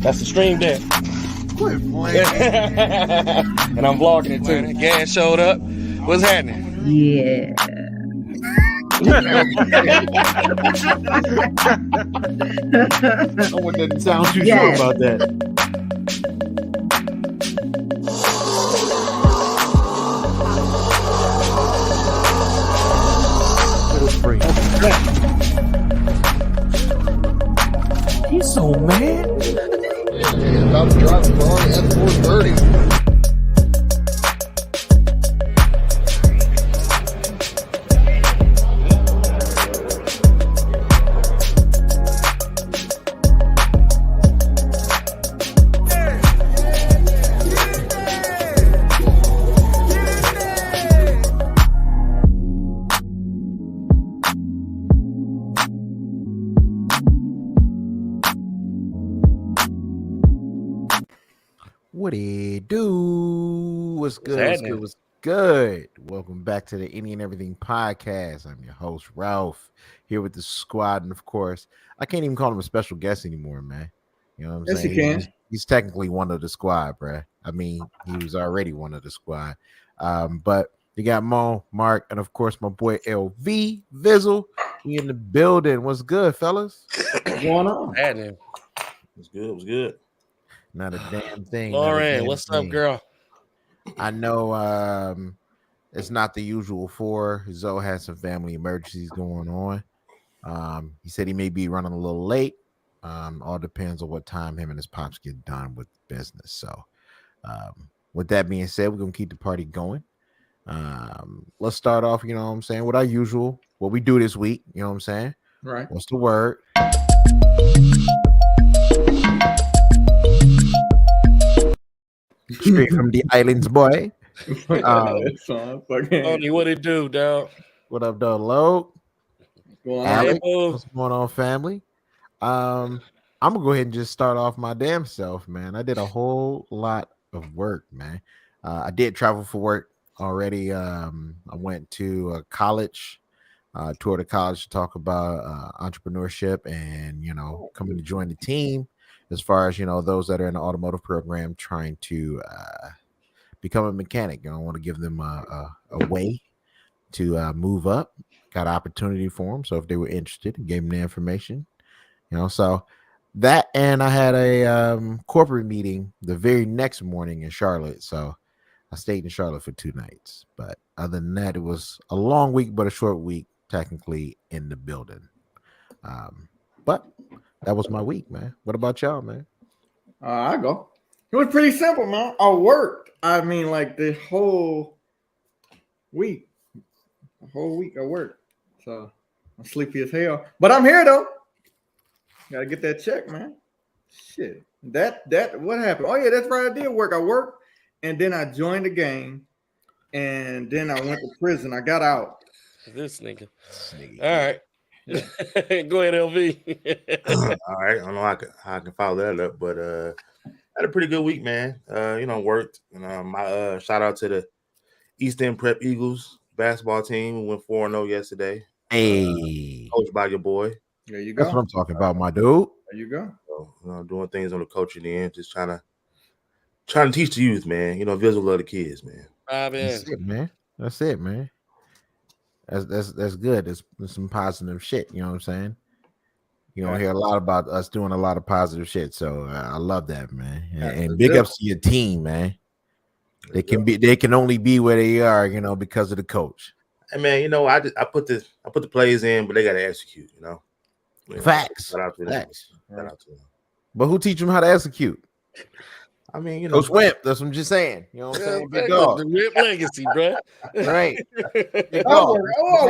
That's the stream deck. Quit playing. And I'm vlogging it too. Gas showed up. What's happening? Yeah. Someone doesn't sound too Yes. sure about that. He's so mad. He's about to drive a Ferrari F430. What it do? What's good? What's What's good? What's good? Welcome back to the Any and Everything podcast. I'm your host, Ralph, here with the squad. And of course, I can't even call him a special guest anymore, man. You know what I'm Yes, saying? you can. He's technically one of the squad, bruh. I mean, he was already one of the squad. But you got Mo, Mark, and of course, my boy LV Vizzle. We in the building. What's good, fellas? What's going on? Happening. What's good? What's good? Not a damn thing. not a Lauren, damn what's thing. up, girl? I know it's not the usual four. Zoe had some family emergencies going on. He said he may be running a little late. All depends on what time him and his pops get done with business. So with that being said, we're gonna keep the party going. Let's start off, you know what I'm saying, with our usual, what we do this week, you know what I'm saying? Right. What's the word? Straight from the islands, boy. Tony, what it do, dog? What up, though, Low? Alex, Hey, what's going on, family? I'm gonna go ahead and just start off my damn self, man. I did a whole lot of work, man. I did travel for work already. I went to a college, toured a college to talk about entrepreneurship and coming to join the team. As far as those that are in the automotive program trying to become a mechanic, I want to give them a way to move up. Got an opportunity for them, so if they were interested, gave them the information. So that, and I had a corporate meeting the very next morning in Charlotte. So I stayed in Charlotte for 2 nights. But other than that, it was a long week, but a short week, technically, in the building. But that was my week, man. What about y'all, man? I go. It was pretty simple, man. I worked. I mean, like the whole week. The whole week I worked. So I'm sleepy as hell. But I'm here though. Gotta get that check, man. Shit. That what happened? Oh yeah, that's right. I did work. I worked and then I joined the gang. And then I went to prison. I got out. this nigga. All right. Go ahead, LV. All right, I don't know how I can follow that up, but had a pretty good week, man. Worked. My shout out to the East End Prep Eagles basketball team. We went 4-0 yesterday. Hey, Coached by your boy. There you go. that's what I'm talking about, my dude. There you go. So, doing things on the coaching end, just trying to teach the youth, man. Visual love the kids, man. That's it, man. That's it, man. That's good. There's some positive shit. You know what I'm saying? You don't hear a lot about us doing a lot of positive shit. So I love that, man. And big ups to your team, man. They can only be where they are, because of the coach. Hey, man, I put the plays in, but they got to execute. Facts. Shout out to them. Facts. Shout out to them. But who teach them how to execute? I mean, Coach Wimp. That's what I'm just saying. You know what I'm saying? Big dog. The Whip legacy, bro. Right. Big I dog.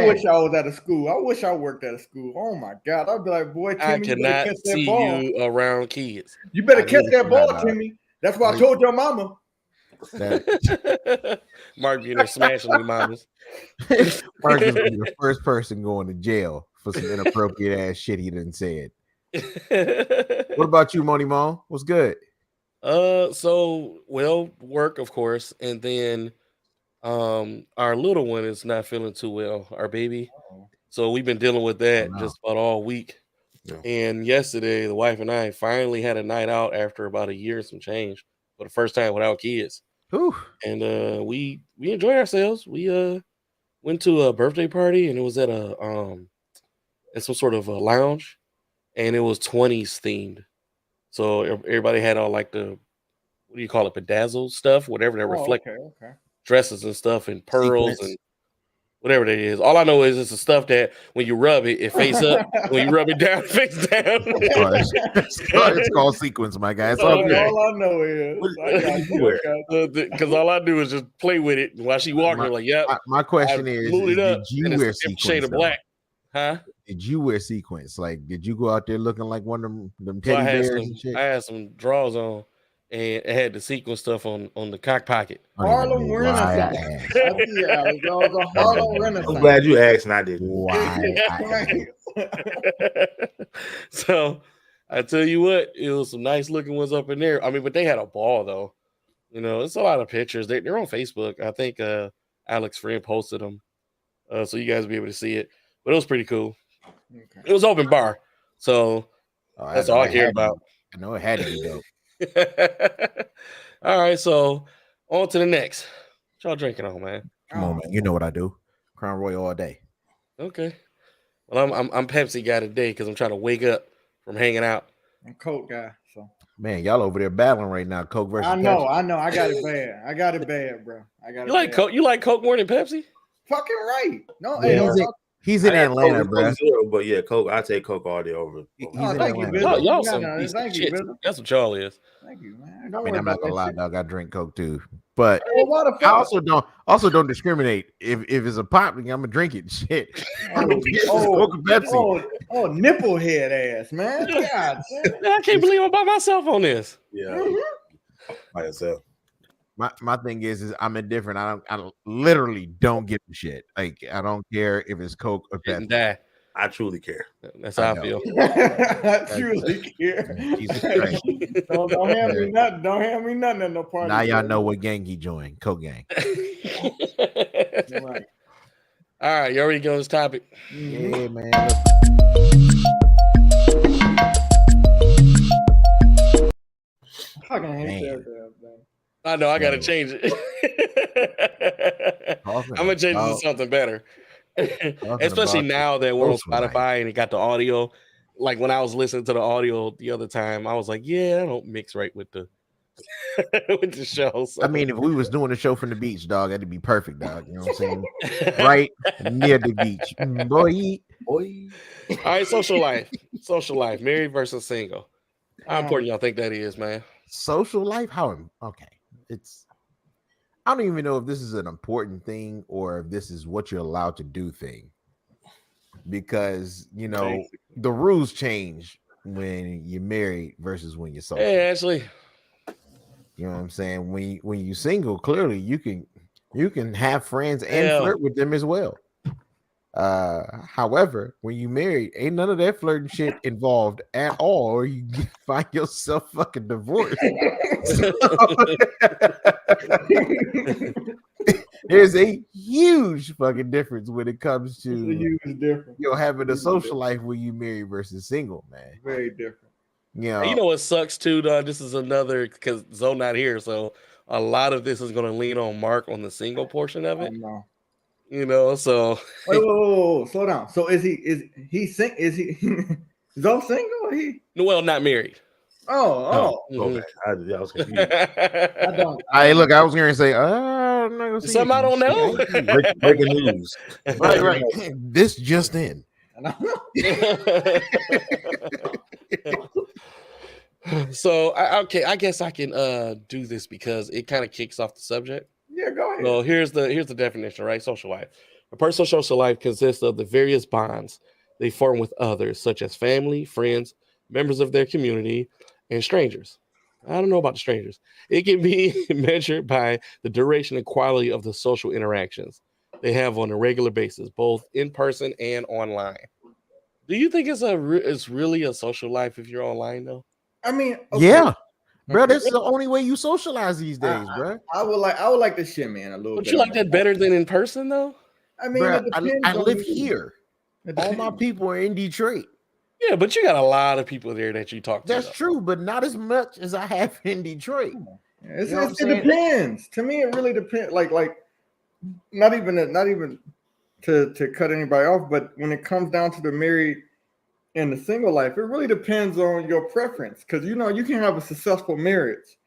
wish I was at a school. I wish I worked at a school. Oh my God. I'd be like, boy, Timmy, I you better cannot catch that see ball. you around kids. You better I catch knew that you ball, not, Timmy. That's what I told your mama. Mark being there smashing me, mamas. Mark is gonna be the first person going to jail for some inappropriate ass shit he didn't say it. What about you, Money Mo? What's good? Work, of course, and then our little one is not feeling too well, our baby. So we've been dealing with that just about all week. And yesterday, the wife and I finally had a night out after about a year and some change for the first time without kids. Whew. And we enjoyed ourselves. We went to a birthday party, and it was at at some sort of a lounge, and it was 20s themed. So everybody had all like the, what do you call it, bedazzled stuff, whatever that reflect Okay. dresses and stuff, and pearls Sequins. and whatever that is. All I know is it's the stuff that when you rub it, it face up. When you rub it down, it face down. It's called sequence, my guy. It's all good. All I know is Because all I do is just play with it while she walking. I'm like, yep. My question is, glued it up, did you and it's wear a different sequins? shade of though? black? Huh? Did you wear sequins? Like, did you go out there looking like one of them So teddy bears and shit? I had some drawers on, and it had the sequin stuff on the cock pocket. Harlem Renaissance. A Harlem Renaissance. I'm glad you asked and I didn't. Why? So I tell you what, it was some nice looking ones up in there. I mean, but they had a ball though. You know, it's a lot of pictures. They're on Facebook. I think Alex Friend posted them, so you guys will be able to see it. But it was pretty cool. Okay. It was open bar, so that's all I care about. I know it had to be dope. All right, so on to the next. What y'all drinking on, man? Come on, man. You know what I do. Crown Royal all day. Okay. Well, I'm Pepsi guy today because I'm trying to wake up from hanging out. I'm Coke guy. So Man, y'all over there battling right now. Coke versus I know. Pepsi. I got it bad. I got it bad, bro. You like Coke? You like Coke more than Pepsi? Fucking right. No, Yeah, hey, he's in I had Atlanta, Coke bro. Zero, but yeah, Coke. I take Coke all day over. He's Oh, in thank you, Atlanta. Bill. Y'all No, some no, piece thank of you, shit. brother. That's what y'all is. Thank you, man. I Don't mean, worry I'm not about gonna that lie, shit. dog. I drink Coke too, but Well, why the I fuck? also don't discriminate. If it's a pop, I'm gonna drink it. Shit. I don't care if it's Coke or Pepsi. Nipple head ass, man. God damn. I can't believe I'm by myself on this. Yeah, Mhm. by yourself. My thing is I'm indifferent. I literally don't give a shit. Like I don't care if it's Coke or Didn't Pepsi. die. I truly care. That's how I know. feel. I truly care. Jesus Christ. Don't hand me nothing. Don't hand me nothing at no party. Now y'all know what gang he joined. Coke gang. Right. All right, you already go on this topic. Mhm. Yeah, man. Fucking hate Man. that damn thing. I know I gotta Yo. change it. I'm gonna change it to something better. Especially about now that we're on social life. Spotify and it got the audio. Like when I was listening to the audio the other time, I was like, yeah, I don't mix right with the with the show. So. I mean, if we was doing a show from the beach, dog, that'd be perfect, dog. You know what I'm saying? Right near the beach. Boy. All right, social life. Social life. Married versus single. How important y'all think that is, man? Social life? Okay. I don't even know if this is an important thing or if this is what you're allowed to do thing. Because, you know, the rules change when you're married versus when you're social. Hey, Ashley. You know what I'm saying? When you single, clearly you can have friends and flirt with them as well. However, when you married, ain't none of that flirting shit involved at all, or you find yourself fucking divorced. There's a huge fucking difference when it comes to having a social life when you married versus single, man. Very different. You know what sucks too, dog? This is another because Zoe not here, so a lot of this is going to lean on Mark on the single portion of it. No. You know, so wait, slow down. So is he Zoe single? Or he? Well, not married. Okay. I was confused. I don't. Hey, look, I was going to say, I'm not gonna say Something I don't know. Breaking news. Right. This just in. So I guess I can do this because it kind of kicks off the subject. Yeah, go ahead. Well, here's the definition, right? Social life. A person's social life consists of the various bonds they form with others, such as family, friends, members of their community, and strangers. I don't know about the strangers. It can be measured by the duration and quality of the social interactions they have on a regular basis, both in person and online. Do you think it's really a social life if you're online though? I mean, yeah, bro. That's the only way you socialize these days, bro. I would like the shit, man, a little But bit. you like that better than in person though? I mean, Bruh, it depends I on live you. here. All my people are in Detroit. Yeah, but you got a lot of people there that you talk to. That's though. true, but not as much as I have in Detroit. It's, You know what I'm it saying? depends. To me, it really depends. Like not even to cut anybody off, but when it comes down to the married and the single life, it really depends on your preference. Because you can have a successful marriage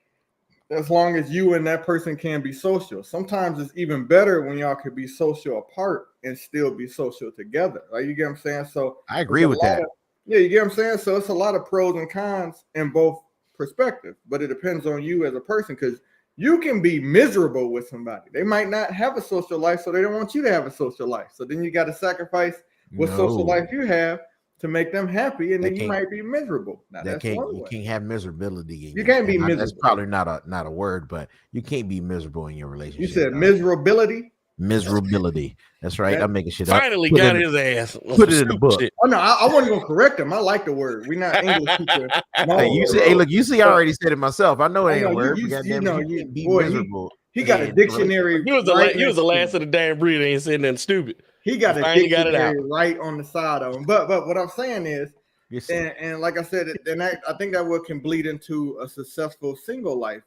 as long as you and that person can be social. Sometimes it's even better when y'all can be social apart and still be social together. Like, you get what I'm saying? So I it's agree a with lot that. of- yeah, you get what I'm saying? So it's a lot of pros and cons in both perspectives, but it depends on you as a person, because you can be miserable with somebody. They might not have a social life, so they don't want you to have a social life. So then you got to sacrifice what social No, life you have to make them happy, and that then you can't might be miserable. Now that that's can't one you way. can't have miserability in You your, can't be and that's miserable. probably not a word, but you can't be miserable in your You relationship. said dog. miserability. Miserability. That's right. That- I'm making shit up. Finally Put got in- his ass. on put some it in the stupid book. shit. Oh no, I wasn't gonna correct him. I like the word. We're not English teacher. No, Hey, you see, bro. hey, look, you see, I already said it myself. I know it I ain't know a word, you. but You goddamn, know you you. can't be Boy, miserable. he got a in relationship. dictionary. You was right you was the next to last him. of the damn breed. Ain't saying nothing stupid. He got You a finally got it out. dictionary right on the side of him. But what I'm saying is, You see. and like I said, then I think that what can bleed into a successful single life,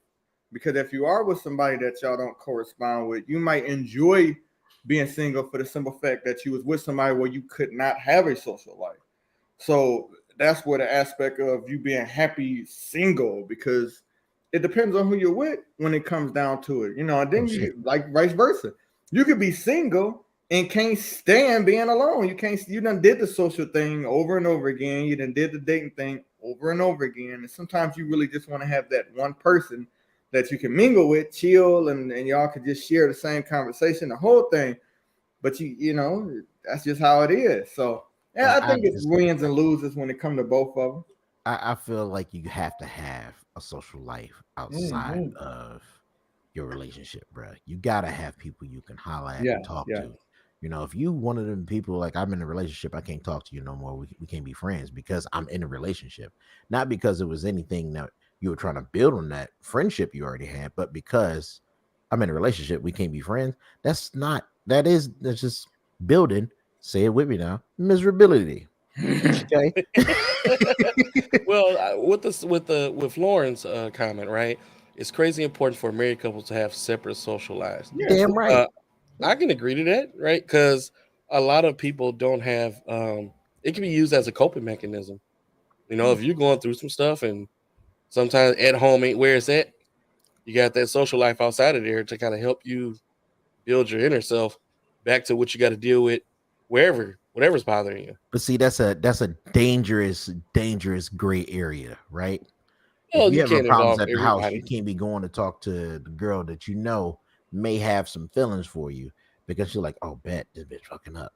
because if you are with somebody that y'all don't correspond with, you might enjoy being single for the simple fact that you was with somebody where you could not have a social life. So that's where the aspect of you being happy single, because it depends on who you're with when it comes down to it, and then Oh, you shit. like vice versa. You could be single and can't stand being alone. You done did the social thing over and over again. You done did the dating thing over and over again. And sometimes you really just want to have that one person that you can mingle with, chill, and y'all could just share the same conversation, the whole thing. But that's just how it is. So yeah, I I think it's just wins and loses when it comes to both of them. I feel like you have to have a social life outside Mhm. of your relationship, bro. You gotta have people you can holler at Yeah, and talk yeah. to. If you one of them people like I'm in a relationship, I can't talk to you no more. We can't be friends because I'm in a relationship, not because it was anything that you were trying to build on that friendship you already had, but because I'm in a relationship, we can't be friends. That's just building. Say it with me now. Miserability. Okay. Well, with Lauren's comment, right? It's crazy important for married couples to have separate social lives. Yes. Damn right. I can agree to that, right? Because a lot of people don't have. It can be used as a coping mechanism. If you're going through some stuff and sometimes at home ain't where it's at, you got that social life outside of there to kind of help you build your inner self back to what you got to deal with whatever's bothering you. But see, that's a dangerous gray area, right? If Well, you you having can't problems involve at the house, you everybody. can't be going to talk to the girl that may have some feelings for you because you're like, oh, bet this bitch fucking up.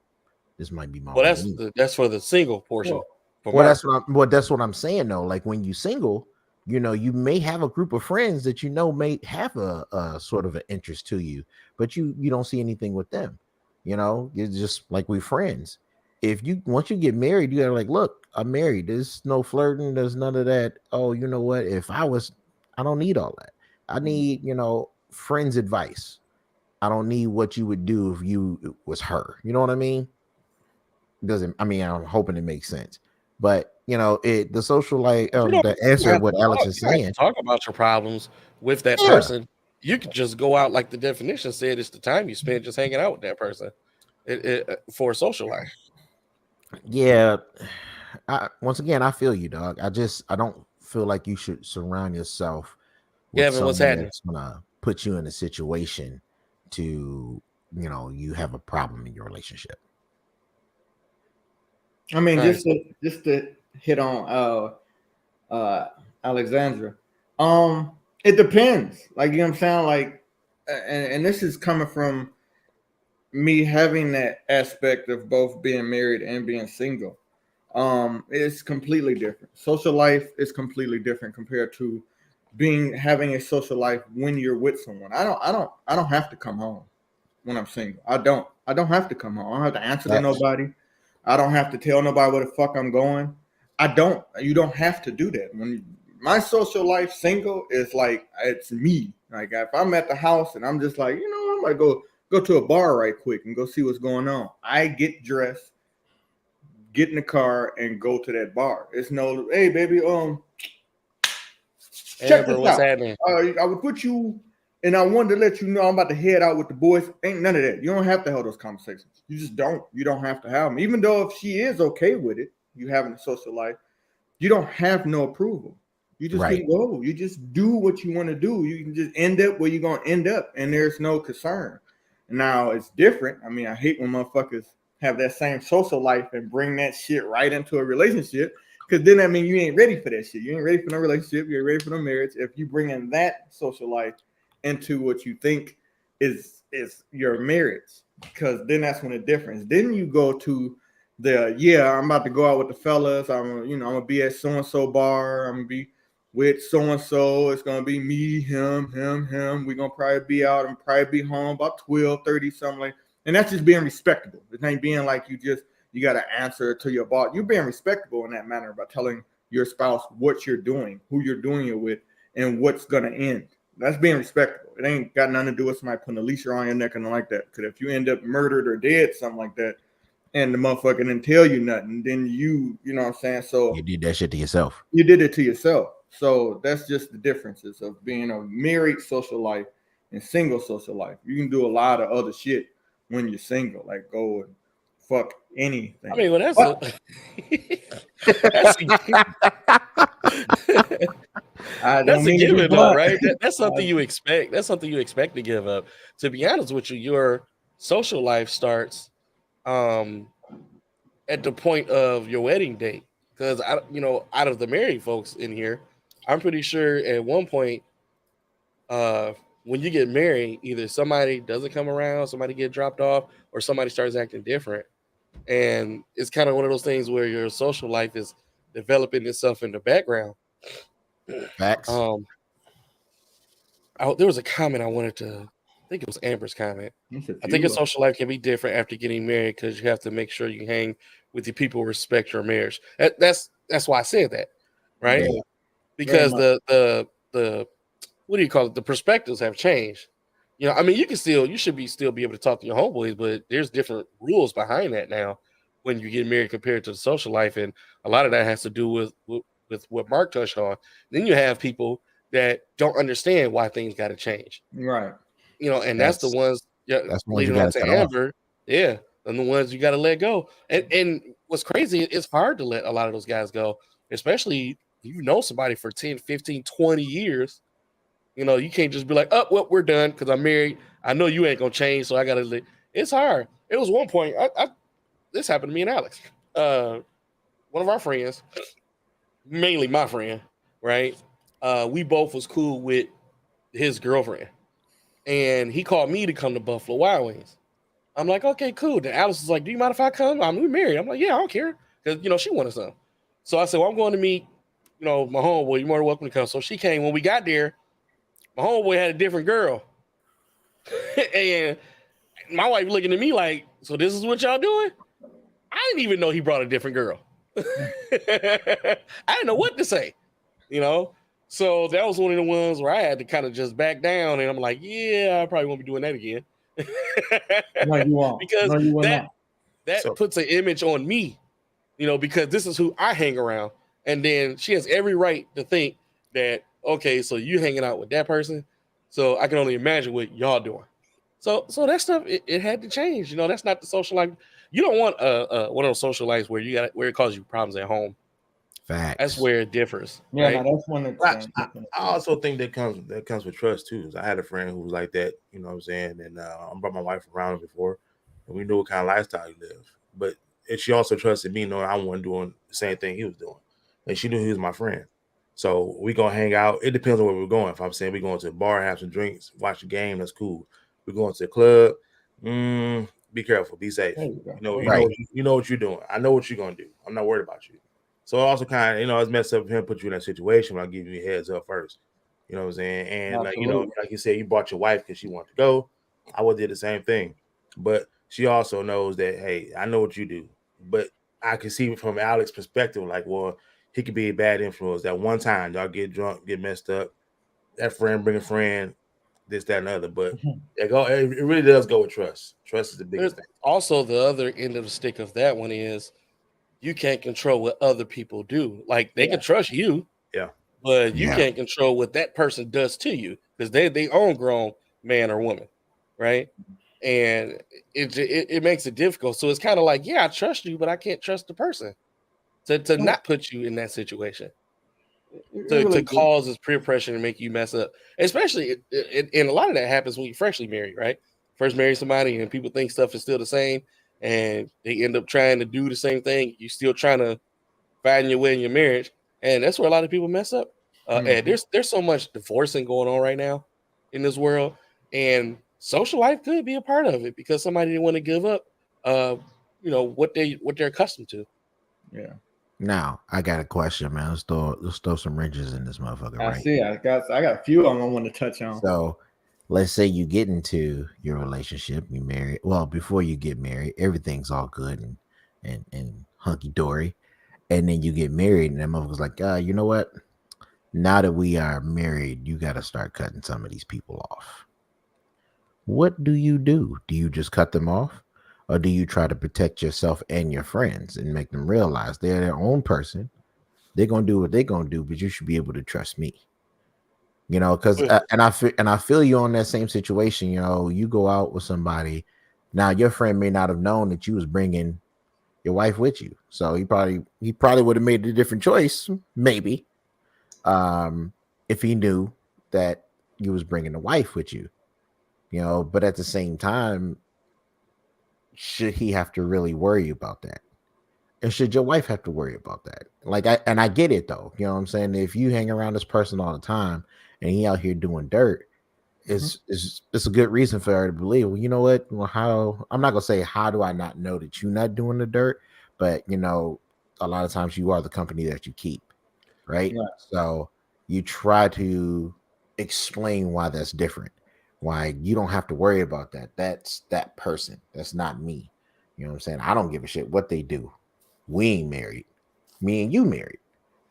This might be my Well, way. that's for the single portion. Well, For Well, Mark. that's what I'm saying though. Like when you single, you may have a group of friends that may have a sort of an interest to you, but you don't see anything with them. It's just like we friends. If you once you get married, you gotta like, look, I'm married. There's no flirting. There's none of that. Oh, you know what? I don't need all that. I need friends' advice. I don't need what you would do if you was her. You know what I mean? Doesn't I mean I'm hoping it makes sense, but the social life You don't the even answer have what to Alex talk. is You don't have to saying. talk about your problems with that Yeah, person. You could just go out like the definition said. It's the time you spend just hanging out with that person. For a social life. yeah. Once again, I feel you, dog. I don't feel like you should surround yourself with Kevin, what's someone happening? that's gonna put you in a situation to you have a problem in your relationship. I mean, All right, just to hit on Alexandra. It depends. Like, you know what I'm saying? Like, and this is coming from me having that aspect of both being married and being single. It's completely different. Social life is completely different compared to having a social life when you're with someone. I don't have to come home when I'm single. I don't have to come home. I don't have to answer to That's nobody. I don't have to tell nobody where the fuck I'm going. You don't have to do that. When my social life single is like, it's me. Like, if I'm at the house and I'm just like, I'm gonna go to a bar right quick and go see what's going on. I get dressed, get in the car and go to that bar. It's no, hey baby, check Amber, this what's out. happening? I would put you, and I wanted to let you know I'm about to head out with the boys. Ain't none of that. You don't have to have those conversations. You just don't. You don't have to have them. Even though if she is okay with it, you having a social life, you don't have no approval. You just Right. can go. You just do what you want to do. You can just end up where you're gonna end up, and there's no concern. Now it's different. I mean, I hate when motherfuckers have that same social life and bring that shit right into a relationship, because then that means you ain't ready for that shit. You ain't ready for no relationship. You ain't ready for no marriage. If you bring in that social life into what you think is your marriage, because then that's when the difference. Then you go to I'm about to go out with the fellas. I'm gonna be at so and so bar. I'm gonna be with so and so. It's gonna be me, him. We're gonna probably be out and probably be home about 12:30, something like. And that's just being respectable. It ain't being like you got to answer to your boss. You're being respectable in that manner by telling your spouse what you're doing, who you're doing it with, and what's gonna end. That's being respectable. It ain't got nothing to do with somebody putting a leash around your neck and like that. Because if you end up murdered or dead, something like that, and the motherfucker didn't tell you nothing, then you know what I'm saying? So You did that shit to yourself. you did it to yourself. So that's just the differences of being a married social life and single social life. You can do a lot of other shit when you're single, like go and fuck anything. I mean, well, that's that's a given, though, right? That's something you expect. That's something you expect to give up. To be honest with you, your social life starts at the point of your wedding date. Because out of the married folks in here, I'm pretty sure at one point, when you get married, either somebody doesn't come around, somebody get dropped off, or somebody starts acting different. And it's kind of one of those things where your social life is developing itself in the background. Facts. There was a comment I wanted to. I think it was Amber's comment. I think your social life can be different after getting married because you have to make sure you hang with the people who respect your marriage. That's why I said that, right? Yeah. Because the what do you call it? The perspectives have changed. I mean, you should still be able to talk to your homeboys, but there's different rules behind that now when you get married compared to the social life, and a lot of that has to do with what Mark touched on. Then you have people that don't understand why things got to change, right? And that's the ones. Yeah, that's the ones leading you on gotta to cut off. Amber. Yeah, and the ones you got to let go. And what's crazy, it's hard to let a lot of those guys go, especially somebody for 10, 15, 20 years. You can't just be like, oh, well, we're done because I'm married. I know you ain't gonna change, so I gotta. It's hard. It was one point. This happened to me and Alex. One of our friends, mainly my friend, right? We both was cool with his girlfriend, and he called me to come to Buffalo Wild Wings. I'm like, okay, cool. Then Alex was like, do you mind if I come? We married. I'm like, yeah, I don't care because she wanted some. So I said, well, I'm going to meet my homeboy. You're more than welcome to come. So she came. When we got there, my homeboy had a different girl. And my wife looking at me like, so this is what y'all doing? I didn't even know he brought a different girl. I didn't know what to say, So that was one of the ones where I had to kind of just back down, and I'm like, yeah, I probably won't be doing that again. No, you won't. Because no, you will that not. puts an image on me, because this is who I hang around. And then she has every right to think that, okay, so you hanging out with that person, so I can only imagine what y'all doing. So that stuff it had to change. That's not the social life. You don't want one of those social lives where it causes you problems at home. Facts. That's where it differs. Yeah, right? no, that's one. I also think that comes with trust too. I had a friend who was like that. You know what I'm saying? And I brought my wife around before, and we knew what kind of lifestyle he lived. But she also trusted me, knowing I wasn't doing the same thing he was doing, and she knew he was my friend. So we gonna hang out. It depends on where we're going. If I'm saying we're going to a bar, have some drinks, watch the game, that's cool. We're going to the club. Be careful, be safe. You know what you're doing. I know what you're gonna do. I'm not worried about you. So also kind of, it's messed up for him, put you in that situation when I give you a heads up first. You know what I'm saying? And like you said, you brought your wife because she wanted to go. I would do the same thing. But she also knows that, hey, I know what you do. But I can see from Alex's perspective, like, well, he could be a bad influence. That one time y'all get drunk, get messed up, that friend bring a friend, this, that, and the other. But it really does go with trust. Trust is the biggest thing. Also, the other end of the stick of that one is you can't control what other people do. Like they can trust you, Yeah. but you Yeah. can't control what that person does to you because they own grown man or woman, right? And it makes it difficult. So it's kind of like, yeah, I trust you, but I can't trust the person to not put you in that situation. To cause this peer pressure and make you mess up, especially and a lot of that happens when you're freshly married, right? First marry somebody and people think stuff is still the same, and they end up trying to do the same thing. You're still trying to find your way in your marriage, and that's where a lot of people mess up. And there's so much divorcing going on right now in this world, and social life could be a part of it because somebody didn't want to give up, what they're accustomed to. Yeah. Now I got a question, man. Let's throw some wrenches in this motherfucker, I right? see. I got a few of them I want to touch on. So let's say you get into your relationship, you marry. Well, before you get married, everything's all good and hunky dory, and then you get married, and that motherfucker's like, you know what? Now that we are married, you got to start cutting some of these people off. What do? Do you just cut them off? Or do you try to protect yourself and your friends and make them realize they're their own person? They're gonna do what they're gonna do, but you should be able to trust me. Because and I feel you on that same situation. You go out with somebody. Now your friend may not have known that you was bringing your wife with you, so he probably would have made a different choice, maybe, if he knew that you was bringing the wife with you. But at the same time, should he have to really worry about that? And should your wife have to worry about that? I get it though. You know what I'm saying? If you hang around this person all the time and he out here doing dirt, it's a good reason for her to believe, well, you know what? Well, I'm not gonna say how do I not know that you're not doing the dirt, but a lot of times you are the company that you keep, right? Yeah. So you try to explain why that's different. Why you don't have to worry about that. That's that person. That's not me. You know what I'm saying? I don't give a shit what they do. We ain't married. Me and you married.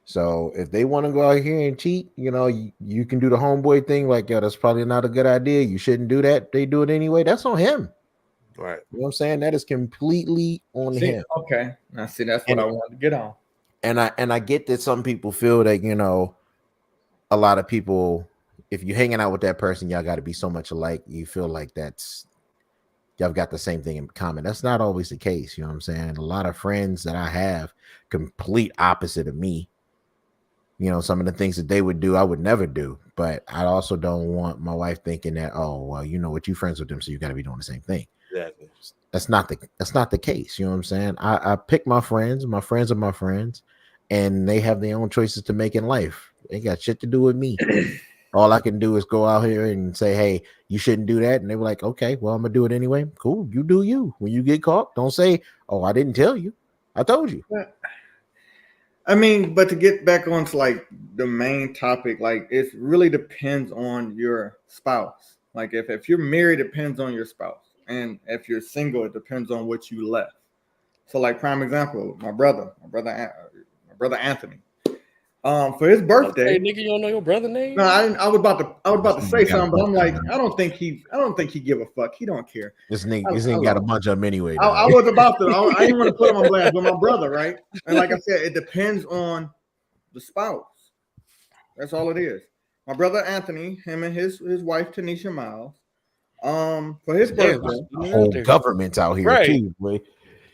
So if they want to go out here and cheat, you can do the homeboy thing. Like, yo, that's probably not a good idea. You shouldn't do that. They do it anyway. That's on him. Right. You know what I'm saying? That is completely on him. Okay. Now see, that's what I wanted to get on. And I get that some people feel that, a lot of people, if you're hanging out with that person, y'all got to be so much alike. You feel like y'all got the same thing in common. That's not always the case. You know what I'm saying? A lot of friends that I have, complete opposite of me. Some of the things that they would do, I would never do. But I also don't want my wife thinking that, oh, well, what, you friends with them, so you got to be doing the same thing. Exactly. That's not the case. You know what I'm saying? I pick my friends. My friends are my friends, and they have their own choices to make in life. They got shit to do with me. All I can do is go out here and say, hey, you shouldn't do that. And they were like, okay, well, I'm going to do it anyway. Cool. You do you. When you get caught, don't say, oh, I didn't tell you. I told you. I mean, but to get back onto the main topic, it really depends on your spouse. If you're married, it depends on your spouse. And if you're single, it depends on what you left. So prime example, my brother Anthony. For his birthday, Hey, nigga, you don't know your brother's name? No, I didn't. I was about to say something, but I'm like, I don't think he give a fuck. He don't care. This nigga got a bunch of them anyway. I was about to. I didn't want to put him on blast, but my brother, right? And like I said, it depends on the spouse. That's all it is. My brother Anthony, him and his wife Tanisha Miles. For his birthday, the whole government's out here too, boy.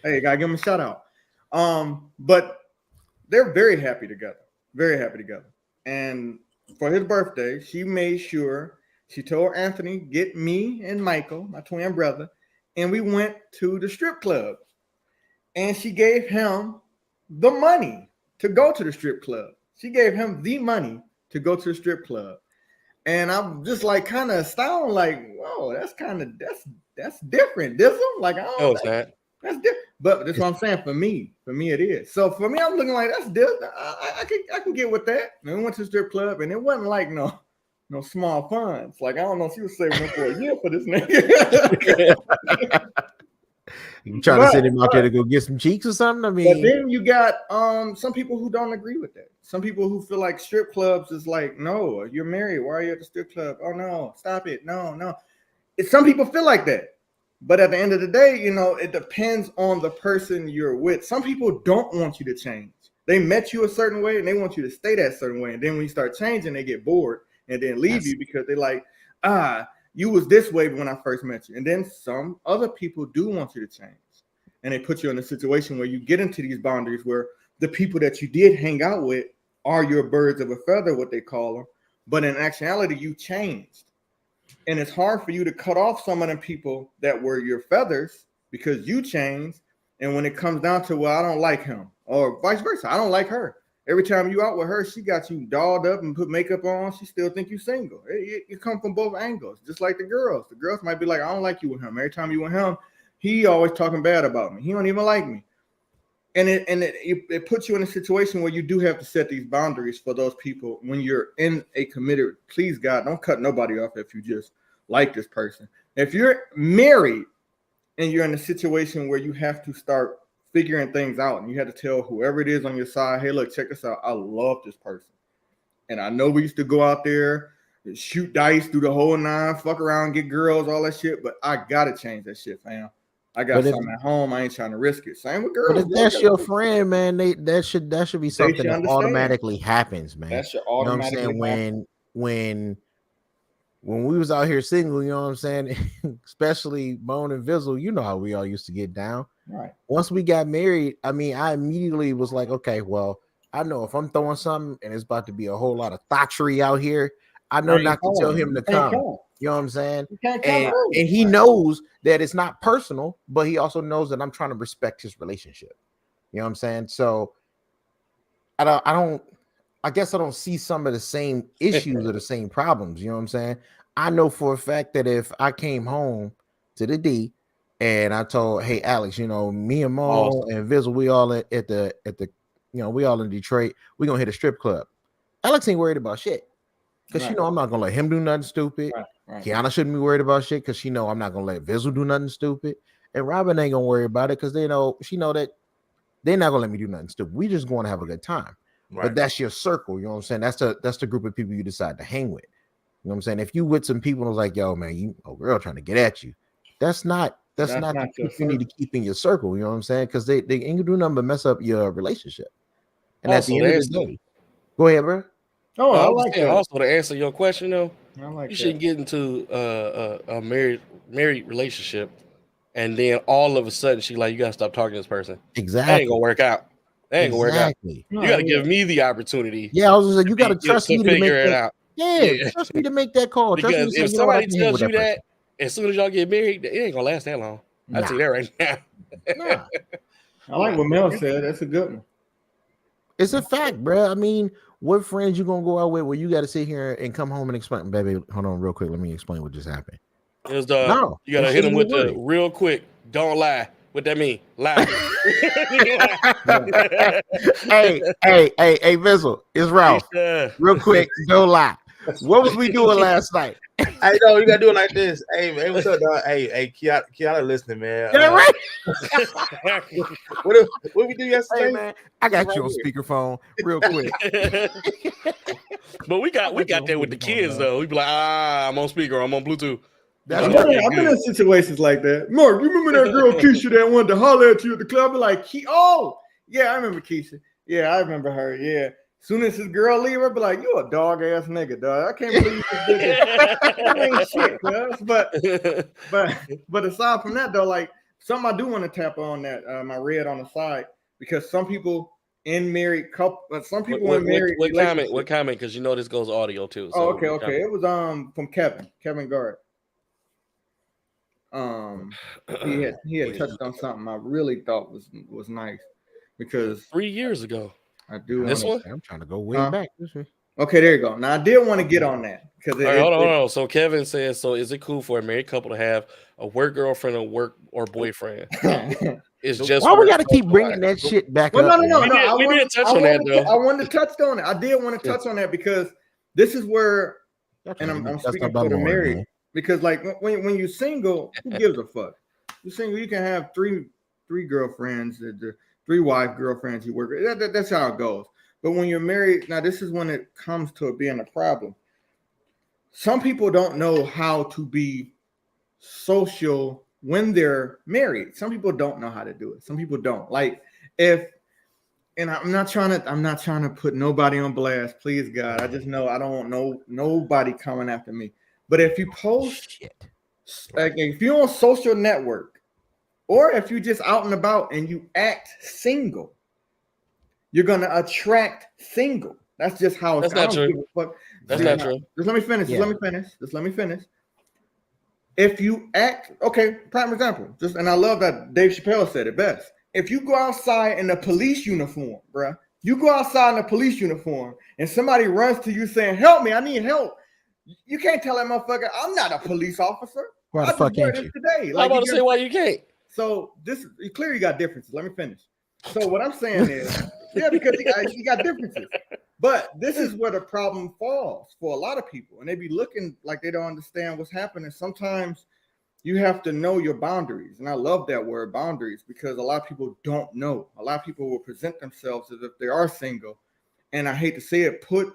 Hey, gotta give him a shout out. But they're very happy together. Very happy together. And for his birthday, she made sure she told Anthony, get me and Michael, my twin brother, and we went to the strip club. And she gave him the money to go to the strip club. She gave him the money to go to the strip club. And I'm just kind of astounded, whoa, that's different. This one, I don't know. That's different. But that's what I'm saying. For me, it is. So for me, I'm looking like that's different. I can get with that. And we went to the strip club, and it wasn't no small funds. I don't know if she was saving up for a year for this nigga. You trying to send him out there to go get some cheeks or something? I mean, but then you got some people who don't agree with that. Some people who feel like strip clubs is no, you're married. Why are you at the strip club? Oh no, stop it. No. Some people feel like that. But at the end of the day, you know, it depends on the person you're with. Some people don't want you to change. They met you a certain way and they want you to stay that certain way. And then when you start changing, they get bored and then leave you because they're like, you was this way when I first met you. And then some other people do want you to change. And they put you in a situation where you get into these boundaries where the people that you did hang out with are your birds of a feather, what they call them. But in actuality, you changed. And it's hard for you to cut off some of them people that were your feathers because you changed. And when it comes down to, well, I don't like him, or vice versa, I don't like her. Every time you out with her, she got you dolled up and put makeup on. She still think you single. You come from both angles, just like the girls. The girls might be like, I don't like you with him. Every time you with him, he always talking bad about me. He don't even like me. And it puts you in a situation where you do have to set these boundaries for those people when you're in a committed. Please, God, don't cut nobody off if you just like this person. If you're married and you're in a situation where you have to start figuring things out and you have to tell whoever it is on your side, hey, look, check this out. I love this person. And I know we used to go out there and shoot dice through the whole nine, fuck around, get girls, all that shit. But I got to change that shit, fam. I got something at home. I ain't trying to risk it. Same with girls. But if that's your friend, man, that should be something that understand. automatically happens, man. That should automatically you know what I'm saying? When we was out here single, you know what I'm saying? Especially Bone and Vizzle, you know how we all used to get down. Right. Once we got married, I mean, I immediately was like, okay, well, I know if I'm throwing something and it's about to be a whole lot of thottery out here, I know not to tell him to come. You know what I'm saying? And he knows that it's not personal, but he also knows that I'm trying to respect his relationship. You know what I'm saying? So I guess I don't see some of the same issues or the same problems. You know what I'm saying? I know for a fact that if I came home to the D and I told, hey, Alex, you know, me and Mo and Vizzle, we all at the, you know, we all in Detroit, we gonna hit a strip club. Alex ain't worried about shit. Because you know I'm not gonna let him do nothing stupid. Right. Kiana shouldn't be worried about shit because she know I'm not gonna let Vizzle do nothing stupid. And Robin ain't gonna worry about it because she know that they're not gonna let me do nothing stupid. We just going to have a good time. Right. But that's your circle, you know what I'm saying? That's the group of people you decide to hang with. You know what I'm saying? If you with some people who's like, yo, man, a girl trying to get at you, that's not the people you need to keep in your circle, you know what I'm saying? Because they ain't do nothing but mess up your relationship. And also, at the end of the day, go ahead, bro. Oh, I like that. Also, to answer your question, though, you shouldn't get into a married relationship, and then all of a sudden she like, you gotta stop talking to this person. Exactly, that ain't gonna work out. That ain't gonna work out. You gotta give me the opportunity. Yeah, I was just like, you gotta trust me to figure it out. Yeah, trust me to make that call. Because if somebody tells you that, as soon as y'all get married, it ain't gonna last that long. I'll tell you that right now. I like what Mel said. That's a good one. It's a fact, bro. I mean, what friends you gonna go out with where you got to sit here and come home and explain? Baby, hold on real quick. Let me explain what just happened. It was you gotta hit him with the real quick. Don't lie. What that mean? Lie. hey, Vizzle, it's Ralph. Real quick, don't lie. What was we doing last night? I know you gotta do it like this. Hey, what's up, dog? Hey, Kiana, listening, man. Yeah, right. What we do yesterday, man? I got you on speakerphone, real quick. But we got that with the kids though. We be like, I'm on speaker, I'm on Bluetooth. I've been in situations like that. Mark, you remember that girl Keisha that wanted to holler at you at the club? Like, oh, yeah, I remember Keisha. Yeah, I remember her. Yeah. Soon as this girl leave, I'll be like, you a dog ass nigga, dog. I can't believe you just did that. That ain't shit, cuz. But aside from that, though, like something I do want to tap on that my red on the side because some people in married couple, some people in married. What comment? Because you know this goes audio too. So okay. It was from Kevin Gard. He had touched on something I really thought was nice because 3 years ago. I do. This one? I'm trying to go way back. Okay, there you go. Now I did want to get on that because hold on. So Kevin says, so is it cool for a married couple to have a work girlfriend or work or boyfriend? It's just why we got to keep bringing that shit back up. No. We didn't touch on that though. I wanted to touch on it. I did want to touch on that because this is where, and I'm speaking for the married. Man. Because like when you're single, who gives a fuck? You're single, you can have three girlfriends, the 3 wife girlfriends you work with. That's how it goes. But when you're married, now this is when it comes to it being a problem. Some people don't know how to be social when they're married. Some people don't know how to do it. Some people don't. Like and I'm not trying to put nobody on blast. Please God, I just know I don't want nobody coming after me. But if you post, Shit. like if you're on social network, or if you're just out and about and you act single, you're gonna attract single. That's just how it's. That's not true. That's not true. Just let me finish. Yeah. Just let me finish. If you act, okay, prime example. And I love that Dave Chappelle said it best. If you go outside in a police uniform, bruh, you go outside in a police uniform and somebody runs to you saying, "Help me, I need help." You can't tell that motherfucker, "I'm not a police officer." Why the fuck ain't you? Today. I'm about to say why you can't. So this clearly you got differences. Let me finish. So what I'm saying is, yeah, because you got differences. But this is where the problem falls for a lot of people, and they be looking like they don't understand what's happening. Sometimes you have to know your boundaries, and I love that word, boundaries, because a lot of people don't know. A lot of people will present themselves as if they are single, and I hate to say it, put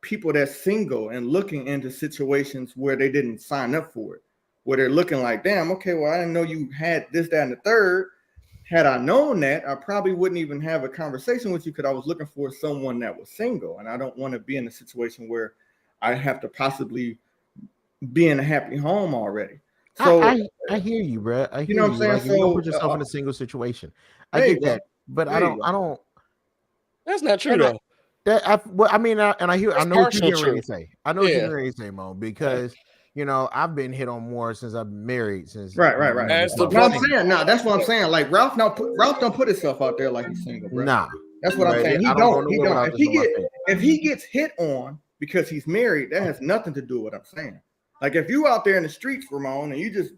people that's single and looking into situations where they didn't sign up for it, where they're looking like, damn, okay, well, I didn't know you had this, that, and the third. Had I known that, I probably wouldn't even have a conversation with you because I was looking for someone that was single, and I don't want to be in a situation where I have to possibly be in a happy home already. So I hear you, bro. I hear you know what I'm saying? Like, So, you don't put yourself in a single situation. I there you get go. that, but There I you don't. That's not true And though. I mean, I hear. I That's know what you're partial getting ready to say. I know what you're Yeah. getting ready to say, Mo, because you know I've been hit on more since I've been married. Since Right. That's the No, I'm problem. saying, no, that's what I'm saying. Like Ralph don't put himself out there like he's single, bro. Nah, That's what I'm Right. saying. He I don't go don't. He nowhere don't. without this on my face. If he gets hit on because he's married, that has nothing to do with what I'm saying. Like if you out there in the streets, Ramon, and you just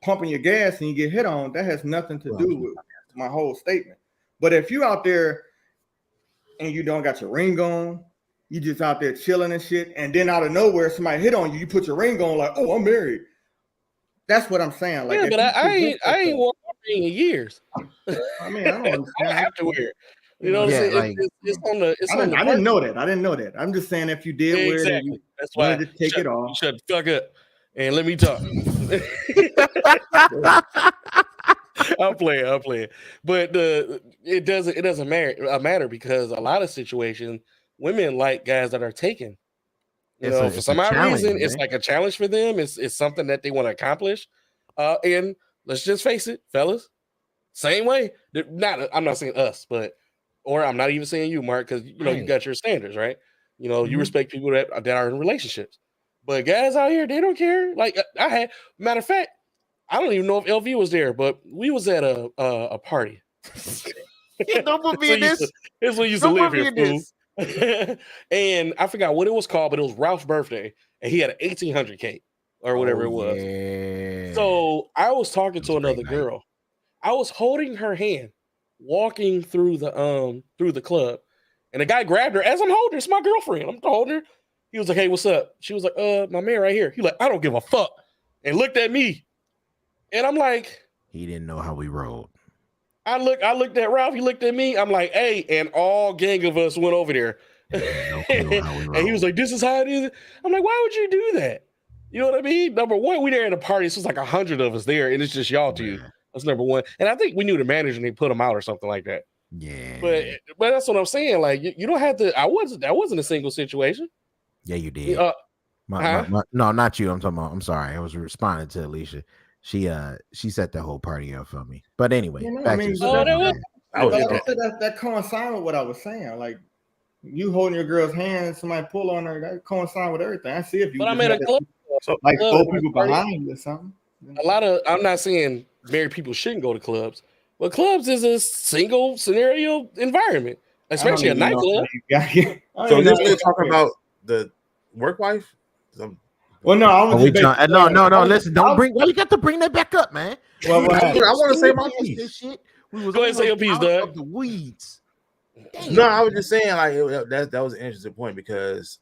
pumping your gas and you get hit on, that has nothing to do with my whole statement. But if you out there and you don't got your ring on, you just out there chilling and shit, and then out of nowhere somebody hit on you, you put your ring on like, oh, I'm married. That's what I'm saying. Like, Yeah, if but you I present ain't worn my ring in years. I mean, I don't I don't understand. have to wear it. You know what Yeah, I'm saying? like- It's on the. It's I on the. didn't know that. I didn't know that. I'm just saying if you did Yeah, wear exactly. it, and you That's why. wanted to take it off. Shut the fuck up and let me talk. I'm playing. But it doesn't matter because a lot of situations women like guys that are taken. You It's know, a- for it's some a odd challenge, reason, it's man. like a challenge for them. It's something that they want to accomplish. And let's just face it, fellas, same way. I'm not saying us, or I'm not even saying you, Mark, because you know you Right. got your standards, right? You know, you Mhm. respect people that are in relationships. But guys out here, they don't care. Like I had, matter of fact, I don't even know if LV was there, but we was at a party. Don't put me in this. This one used to Don't live put me here, in fool. this. And I forgot what it was called, but it was Ralph's birthday, and he had an 1800 cake or whatever it was. Yeah. So I was talking to was a great another night. girl. I was holding her hand, walking through the club, and the guy grabbed her as I'm holding her. It's my girlfriend. I'm holding her. He was like, "Hey, what's up?" She was like, my man right here." He like, "I don't give a fuck," and looked at me, and I'm like, He didn't know how we rolled. I looked at Ralph. He looked at me. I'm like, "Hey," and all gang of us went over there. He had no clue how we And he was rolled. like, "This is how it is." I'm like, "Why would you do that?" You know what I mean? Number one, we there at a party. So it's like 100 of us there, and it's just y'all two. Yeah. That's number one. And I think we knew the manager and they put him out or something like that. Yeah. But that's what I'm saying. Like you don't have to. That wasn't a single situation. Yeah, you did. Huh? No, not you. I'm talking about. I'm sorry. I was responding to Alicia. She set that whole party up for me. But anyway, You know, back I mean, to but that was- I was like I said, that coincide with what I was saying. Like you holding your girl's hand, somebody pull on her, that coincide with everything. I see if you But I'm just at a had club. like club, four people party. behind you or something. A lot of. I'm not saying married people shouldn't go to clubs, but clubs is a single scenario environment, especially a nightclub. So you're still talking about the work wife? Well, no, I was just no. Listen, don't bring. Why you got to bring that back up, man? Well, what happened? I want to say my piece. This shit. We was Go ahead and say your piece, out Doug. of the weeds. No, I was just saying like that was an interesting point because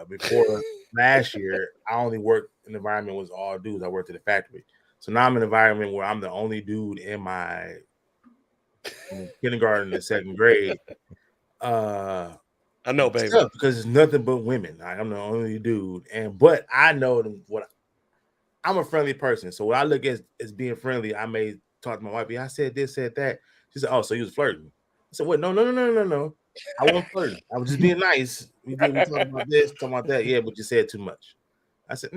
before last year, I only worked in an environment was all dudes. I worked at a factory, so now I'm in an environment where I'm the only dude in my kindergarten and second grade. I know, baby. Because it's nothing but women. I'm the only dude, but I know them. I'm a friendly person. So what I look at as being friendly, I may talk to my wife. Yeah, I said this, said that. She said, "Oh, so you was flirting?" I said, "What? No. I wasn't flirting. I was just being nice. We talking about this, talking about that. Yeah, but you said too much." I said,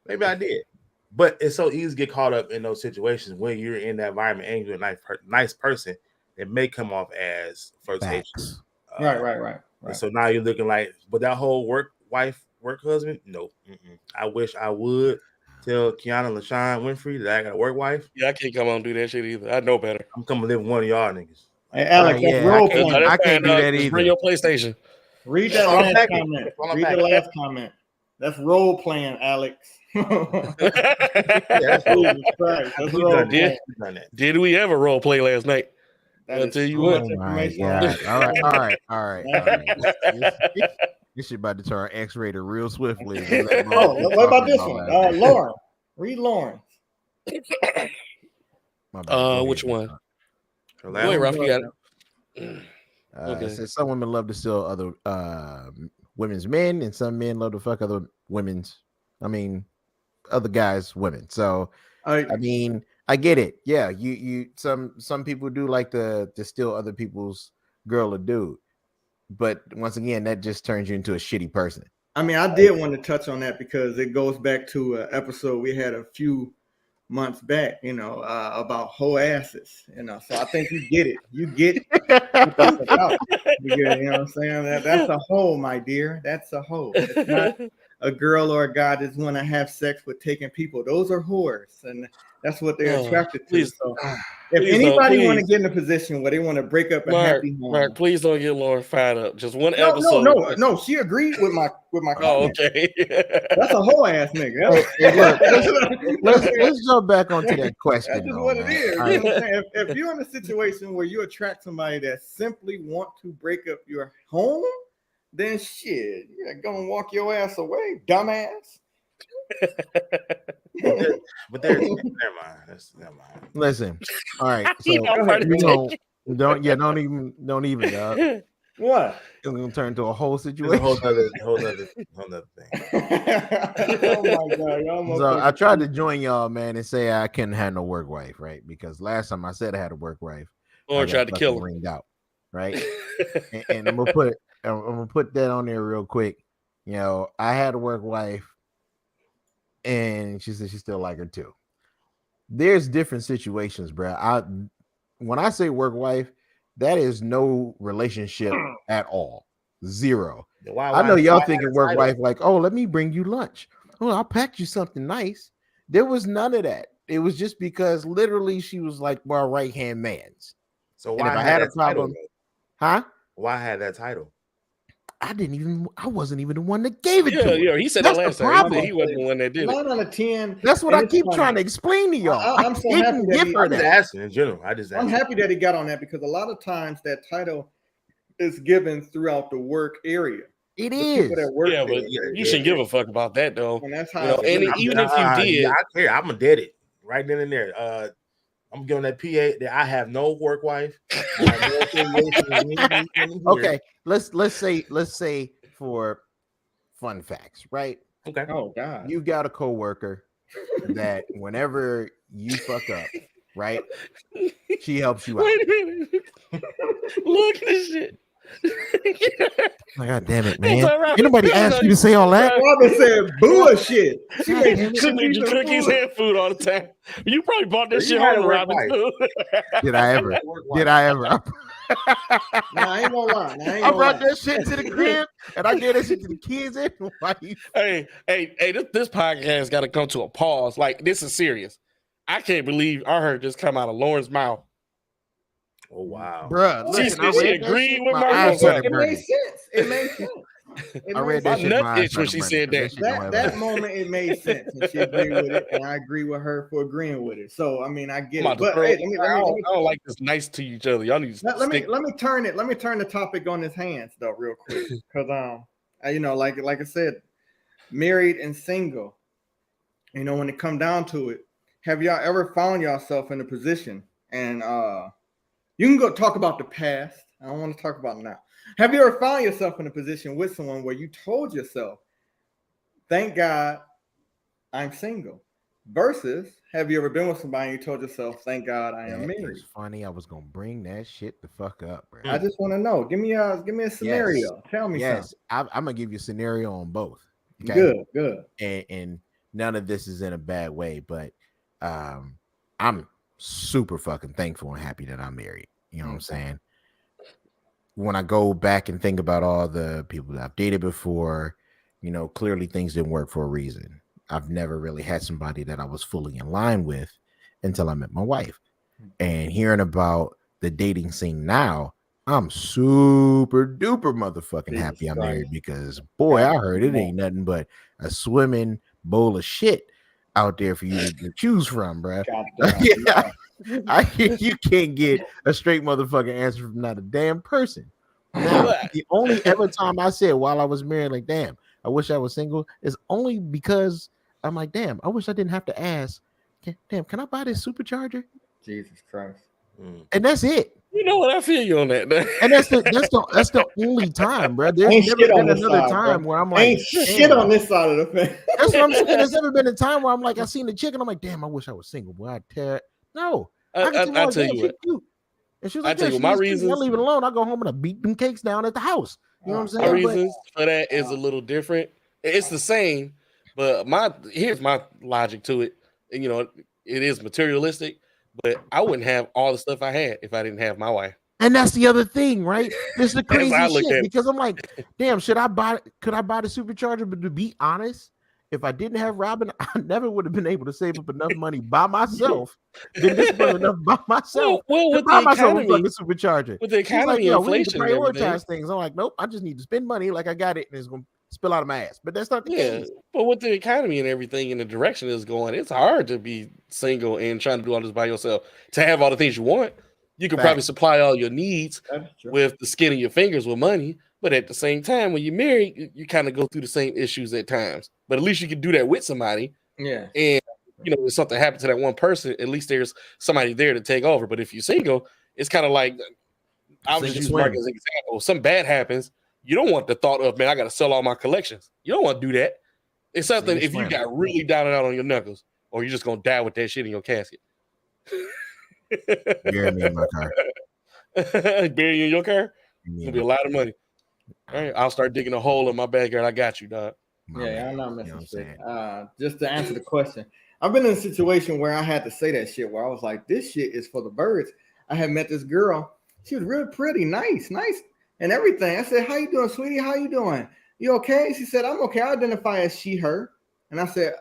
maybe I did. But it's so easy to get caught up in those situations when you're in that environment and you're a nice person. It may come off as flirtation. Facts. Right. And so now you're looking like, but that whole work husband, no. I wish I would tell Kiana LaShawn Winfrey that I got a work wife. Yeah, I can't come on and do that shit either. I know better. I'm coming to live with one of y'all niggas. Hey, Alex, that's yeah, role I can't- playing. I can't do that Just bring either. your PlayStation. Read that All I'm last packing. comment. All I'm Read the packing. last comment. That's role playing, Alex. Yeah, that's cool. Jesus Christ, that's We role done playing. that. We done that. Did we ever role play last night? That is Until you too went. much Oh my information. God. All right. This shit about to turn X-rated real swiftly. Oh, what about this one? Lauren. Read Lauren. Which one? So Go ahead, Ralph. You got it. Okay. Okay. Says some women love to steal other women's men, and some men love to fuck other other guys' women. So I mean, I get it. Yeah, you some people do like to steal other people's girl or dude, but once again, that just turns you into a shitty person. I mean, I did want to touch on that because it goes back to an episode we had a few months back, about hoe asses, So I think you get it. You get what that's about. You get it, you know what I'm saying? That's a hoe, my dear. That's a hoe. It's not a girl or a guy that's want to have sex with taking people. Those are whores, and that's what they're attracted to. Please, So if please anybody want to please. get in a position where they want to break up a happy home, Mark, please don't get Lauren fired up. Just one episode. no, she agreed with my Oh, comment. okay. That's a whole ass nigga. Let's jump back onto that question. That's just though, what man. it is. You All know right. what I'm saying? If you're in a situation where you attract somebody that simply want to break up your home, then shit, you're gonna walk your ass away, dumbass. But there's never mind. Never mind. Listen. All right. He So not part of you the know, don't even. What? It's gonna turn into a whole It's a situation. whole other thing. Oh my god, y'all So I tried to join y'all, man, and say I couldn't have no work wife, right? Because last time I said I had a work wife, Lauren I got tried to kill fucking him. ringed out, right? and I'm gonna put that on there real quick. I had a work wife, and she said she still like her too. There's different situations, bro. When I say work wife, that is no relationship at all. Zero. I know y'all thinking work wife like, oh, let me bring you lunch. Oh, I'll pack you something nice. There was none of that. It was just because literally she was like my right hand man's. So And why if I had a that title, problem, huh? Why had that title? I wasn't even the one that gave it to her. Yeah, he said That's that the last time. problem. He wasn't the one that did it. 9 out of 10. That's what and I it's keep funny. trying to explain to y'all. I'm so happy didn't that give he- her I'm just that. asking in general. I'm happy that he got on that because a lot of times that title is given throughout the work area. It The is. people that work Yeah, there. but you shouldn't give a fuck about that though. And that's You how know, it's and really- even if you did, I care. I'm gonna dead it right then and there. I'm giving that PA that I have no work wife. I have no affiliation with anything here. Okay, let's say for fun facts, right? Okay. Oh God. You've got a coworker that whenever you fuck up, right? She helps you out. wait a minute. Look at this shit. Oh, God damn it, It's man! all right. Ain't nobody asked you to say all that. Robin said bullshit. She God made damn it. She made you and cookies food. and food all the time. You probably bought that You shit had home, a work Robin, wife. too. Did I ever? Work wife. Did I ever? Nah, I ain't gonna lie. I brought that shit to the crib and I gave that shit to the kids and my wife. Hey, this podcast got to come to a pause. Like, this is serious. I can't believe I heard this come out of Lauren's mouth. Oh wow. Bruh, She listen, I said she read that agreed shit, with my my eyes mother. started It made burning. sense. It made sense. It I made read that sense. shit. nut My eyes itch when started she burning, said 'cause that. shit don't ever That happen. moment it made sense, and she agreed with it, and I agree with her for agreeing with it. So I mean, I get I'm it. about to But throw- hey, I don't like this nice to each other. Y'all need to let me stick. turn it. Let me turn the topic on his hands though, real quick, because like I said, married and single. When it come down to it, have y'all ever found yourself in a position? And you can go talk about the past. I don't want to talk about now. Have you ever found yourself in a position with someone where you told yourself, "Thank God, I'm single," versus have you ever been with somebody and you told yourself, "Thank God I am That married"? is funny. I was gonna bring that shit the fuck up, bro. I just want to know. Give me a scenario. Tell me Yes, I'm gonna give you a scenario on both. something. Okay, Good. and none of this is in a bad way, but I'm super fucking thankful and happy that I'm married. You know what I'm saying? When I go back and think about all the people that I've dated before, you know, clearly things didn't work for a reason. I've never really had somebody that I was fully in line with until I met my wife. And hearing about the dating scene now, I'm super duper motherfucking Jesus happy I'm Christ. married because boy, I heard it ain't nothing but a swimming bowl of shit out there for you to choose from, bruh. Goddamn. I hear you can't get a straight motherfucking answer from not a damn person. Now, What? the only ever time I said while I was married, like, damn, I wish I was single, is only because I'm like, damn, I wish I didn't have to ask, damn, can I buy this supercharger? Jesus Christ. And that's it. You know what? I feel you on that. And that's the only time, bro. There's Ain't never shit on been this another side, time bro. where I'm like, Ain't shit damn. on this side of the fence. That's what I'm saying. There's never been a time where I'm like, I seen the chick and I'm like, damn, I wish I was single. Boy, I'd tear it. No. I can tell damn, you she what. cute. And she was I like, tell yeah, you she what, my was cute. I reasons. leave it alone. I go home and I beat them cakes down at the house. You know what I'm My saying? But reasons for that is a little different. It's the same, but here's my logic to it. And you know, it is materialistic, but I wouldn't have all the stuff I had if I didn't have my wife. and that's the other thing, right? This is the That's how I crazy look shit at it. because I'm like, damn, could I buy the supercharger? But to be honest, if I didn't have Robin, I never would have been able to save up enough money by myself. Been disciplined enough by myself Well, to with buy the myself a economy, fucking supercharger. with the She's like, economy, yo, we need to inflation, and everything. prioritize things. I'm like, nope, I just need to spend money like I got it, and it's gonna spill out of my ass. But that's not the Yeah, case. but with the economy and everything and the direction it's going, it's hard to be single and trying to do all this by yourself. To have all the things you want, you can probably Facts. supply all your needs That's true. with the skin of your fingers with money. But at the same time, when you're married, you kind of go through the same issues at times. But at least you can do that with somebody. Yeah. And you know, if something happened to that one person, at least there's somebody there to take over. But if you're single, it's kind of like I'll Sink just or use Mark swim. as an example. If something bad happens, you don't want the thought of, man, I got to sell all my collections. You don't want to do that. It's something Sink or if you swim. got really down and out on your knuckles, or you're just gonna die with that shit in your casket. Bury me in my car. Bury you in your car? Me It's in gonna be a my- lot of money. All right, I'll start digging a hole in my backyard. I got you, dog. my Yeah, man. I'm not You know messing what I'm shit. saying? Just to answer the question, I've been in a situation where I had to say that shit where I was like, this shit is for the birds. I had met this girl. She was real pretty, nice, and everything. I said, how you doing, sweetie? How you doing? You okay? She said, I'm okay. I identify as she, her. And I said,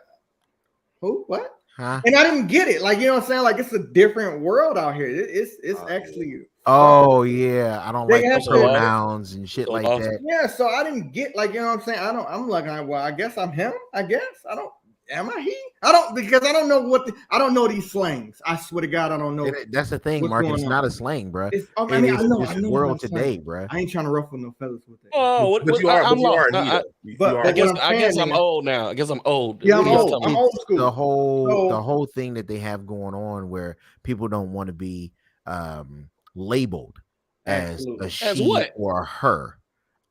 who? What? Huh? And I didn't get it. Like, you know what I'm saying? Like, it's a different world out here. It's actually. Oh yeah, I don't They like have the to- pronouns and shit So like awesome. that. Yeah, so I didn't get, like, you know what I'm saying? I'm like, well, I guess I'm him. I guess I don't. Am I he? I don't, because I don't know I don't know these slangs. I swear to God, I don't know. That's the thing, What's Mark. going It's on? not a slang, bro. It's, I It mean, is I know. this it's world not slang. today, bro. I ain't trying to ruffle no feathers with it. Oh, But you are, I'm but you are lost. a needle. But- You are. but I guess what I'm saying I'm is- old now. I guess I'm old. Yeah, I'm What are you old. talking I'm about? old school. The So- whole thing that they have going on where people don't want to be labeled as Absolutely. a she As what? or a her.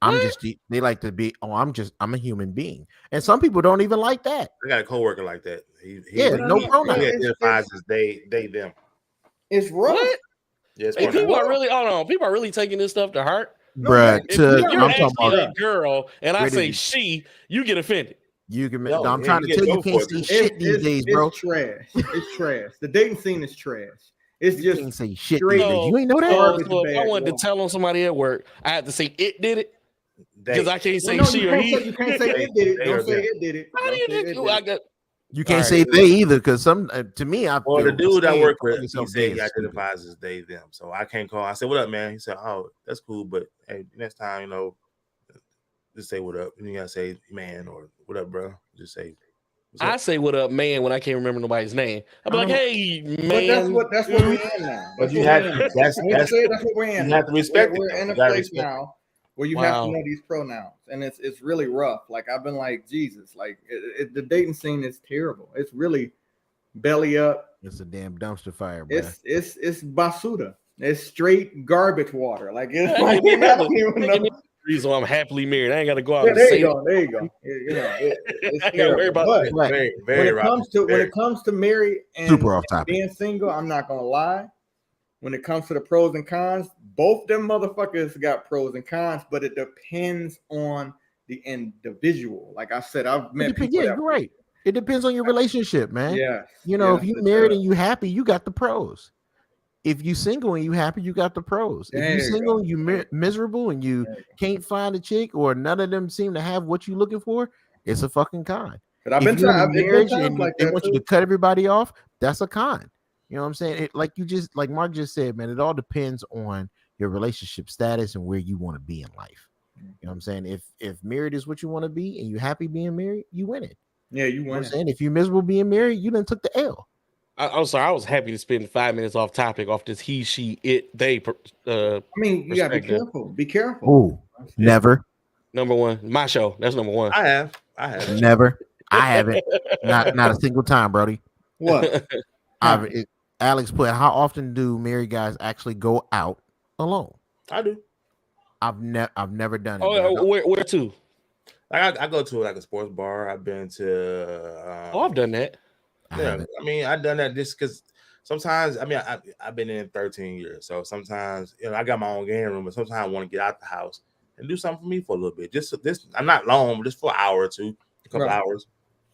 What? They like to be, I'm a human being. And some people don't even like that. I got a coworker like that. He Yeah, no he pronoun. identifies as they, them. It's rough. What? Yeah, it's Hey, funny. people are really, hold on. People are really taking this stuff to heart. No, Bruh, If Yeah, you're I'm actually talking about a girl and I Ready say to- she, you get offended. you can No, I'm yeah, trying you to get tell you go can't for say it. shit these days, bro. It's trash. It's trash. The dating scene is trash. It's You just can't say shit straight- these days. You ain't know that? Garbage So if I bag, wanted bro. to tell on somebody at work, I have to say it did it because They, I can't say Well, no, she you or can't he. say, you can't say it did it. They Don't are say them. it did it. How do Don't you say it just? did I it. got, You can't All say right. they either, because some to me, I well, the feel dude I saying work calling with, he yourself said gay he is stupid. identifies as they, them. So I can't call. I said, what up, man? He said, oh, that's cool. But hey, next time, you know, just say what up. You gotta say man or what up, bro. Just say what's I up. say what up, man, when I can't remember nobody's name. I'll be like, hey, man. But that's what we're in now. But That's you what have we're in to- now. that's- I hate to that's- say it, that's what we're in. you have to respect it, We're though. in You a gotta place respect now where you have Wow. to know these pronouns, and it's really rough. Like, I've been like, Jesus, like the dating scene is terrible. It's really belly up. It's a damn dumpster fire, bro. It's basura. It's straight garbage water. Like, it's Hey, like, give me I don't another. even Give me know. reason why I'm happily married. I ain't got to go out Yeah, and there say you go. There you go. You know, it's I ain't got to worry terrible. about But that. Right. Very, when very it comes to married and Super off topic. being single, I'm not gonna lie. When it comes to the pros and cons, both them motherfuckers got pros and cons, but it depends on the individual. Like I said, I've met people Yeah, that you're right. It depends on your relationship, man. Yes, You know, yes, if you it married does. and you happy, you got the pros. If you single and you happy, you got the pros. If There you you single go. and you There you miserable and you There you can't find a chick or none of them seem to have what you're looking for, it's a fucking con. But I've If been you're in a it's been marriage times and like they that want you too. to cut everybody off, that's a con. You know what I'm saying? Like Mark just said, man, it all depends on your relationship status and where you want to be in life. You know what I'm saying? If married is what you want to be and you happy being married, you win it. Yeah, you You know what win I'm it. saying? If you're miserable being married, you done took the L. I'm sorry. I was happy to spend 5 minutes off topic off this he, she, it, they. I mean, you gotta be perspective. careful. Be careful. Ooh, never, Number one, my show. That's number one. I have. never. I haven't. Not a single time, Brody. What? Alex put, how often do married guys actually go out alone? I do. I've never done it. Oh, where to? Like I go to like a sports bar. I've been to. I've done that. Yeah, I mean, I've done that just because sometimes. I mean, I've been in 13 years, so sometimes I got my own game room, but sometimes I want to get out the house and do something for me for a little bit. Just this, I'm not long, but just for an hour or two, a couple hours,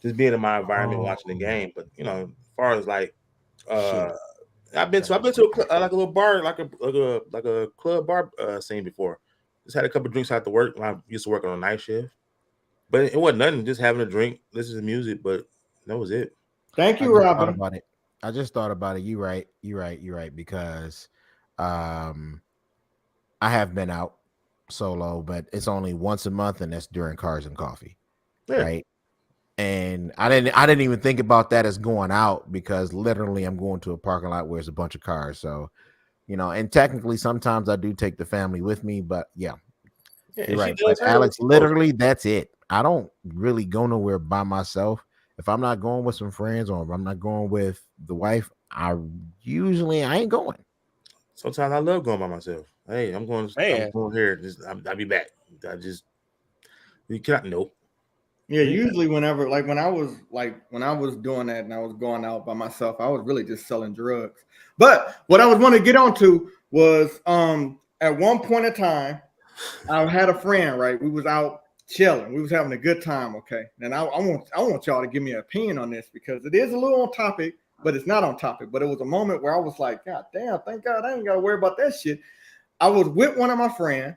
just being in my environment, watching the game. But as far as like, I've been to like a little bar, like a club bar scene before. Just had a couple drinks after work when I used to work on a night shift. But it wasn't nothing, just having a drink, listening to music, but that was it. Thank you, Robin. I just thought about it. You're right. Because I have been out solo, but it's only once a month, and that's during Cars and Coffee. Yeah. Right. And I didn't even think about that as going out, because literally I'm going to a parking lot where there's a bunch of cars. So, and technically sometimes I do take the family with me, but yeah you're right. But Alex, literally that's it. I don't really go nowhere by myself. If I'm not going with some friends or if I'm not going with the wife, I ain't going. Sometimes I love going by myself. Hey, I'm going here. I'll be back. You cannot nope. Yeah, usually whenever when I was doing that and I was going out by myself, I was really just selling drugs. But what I was want to get onto was at one point in time, I had a friend, right? We was out chilling. We was having a good time, okay? And I want y'all to give me an opinion on this, because it is a little on topic, but it's not on topic. But it was a moment where I was like, God damn, thank God I ain't got to worry about that shit. I was with one of my friends.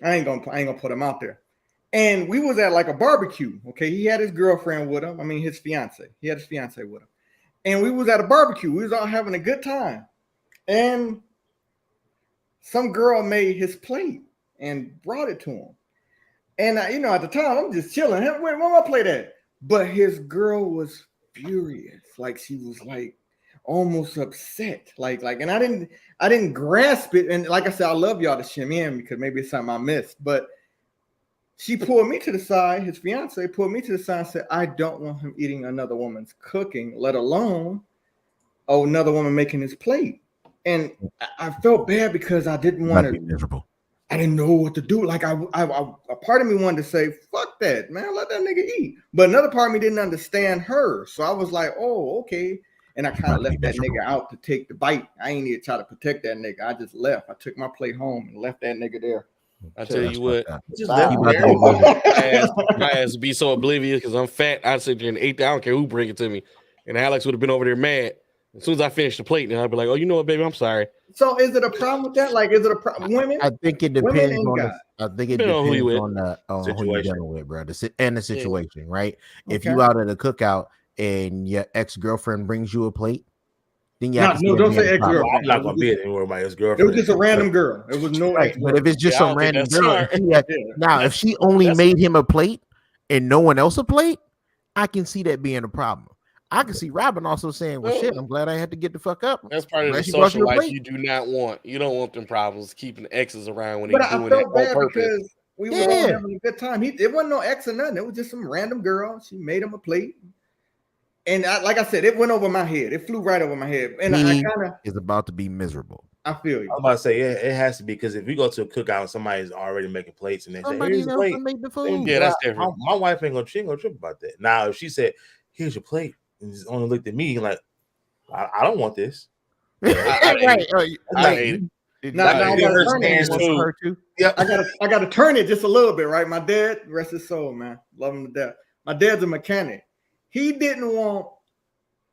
I ain't gonna put him out there. And we was at like a barbecue, okay? He had his girlfriend with him. I mean, his fiance. He had his fiance with him. And we was at a barbecue. We was all having a good time. And some girl made his plate and brought it to him. And at the time, I'm just chilling. Hey, where my plate at? But his girl was furious. Like, she was like almost upset. And I didn't grasp it. And like I said, I love y'all to shim in, because maybe it's something I missed. But she pulled me to the side. His fiance pulled me to the side and said, I don't want him eating another woman's cooking, let alone another woman making his plate. And I felt bad because I didn't want to be miserable. I didn't know what to do. Like a part of me wanted to say, fuck that, man, let that nigga eat. But another part of me didn't understand her. So I was like, oh, okay. And I kind of left that nigga out to take the bite. I ain't even try to protect that nigga. I just left. I took my plate home and left that nigga there. I tell you what, just my ass would be so oblivious because I'm fat. I'd sit there and eat that. I don't care who bring it to me. And Alex would have been over there mad. As soon as I finished the plate, then I'd be like, oh, you know what, baby, I'm sorry. So is it a problem with that? Like, is it a problem? Women? I think it depends on who you're dealing with, bro. And the situation, right? Okay. If you out at a cookout and your ex-girlfriend brings you a plate, then you have to don't say ex-girlfriend. I'm not gonna be anywhere with my ex-girlfriend. It was just a random girl. It was no right. But if it's just some random girl, now if she only made him a plate and no one else a plate, I can see that being a problem. I can see Robin also saying, well, shit, I'm glad I had to get the fuck up. That's part of the social life you do not want. You don't want them problems keeping exes around when they're doing it on purpose. Because we were all having a good time. It wasn't no ex or nothing. It was just some random girl. She made him a plate. And like I said, it went over my head. It flew right over my head. And I kind of is about to be miserable. I feel I you. was about to say, yeah, it has to be because if you go to a cookout and somebody's already making plates and they say, Somebody "Here's a else plate," to make the then food. Yeah, that's different. my wife ain't gonna trip about that. Now, if she said, "Here's your plate," and just only looked at me like, "I don't want this," I Right. ate Like, I ate it. did Now, I now I ate gotta it. turn it. Hands too. her too? Yep. I gotta turn it just a little bit, right? My dad, rest his soul, man, love him to death. My dad's a mechanic. He didn't want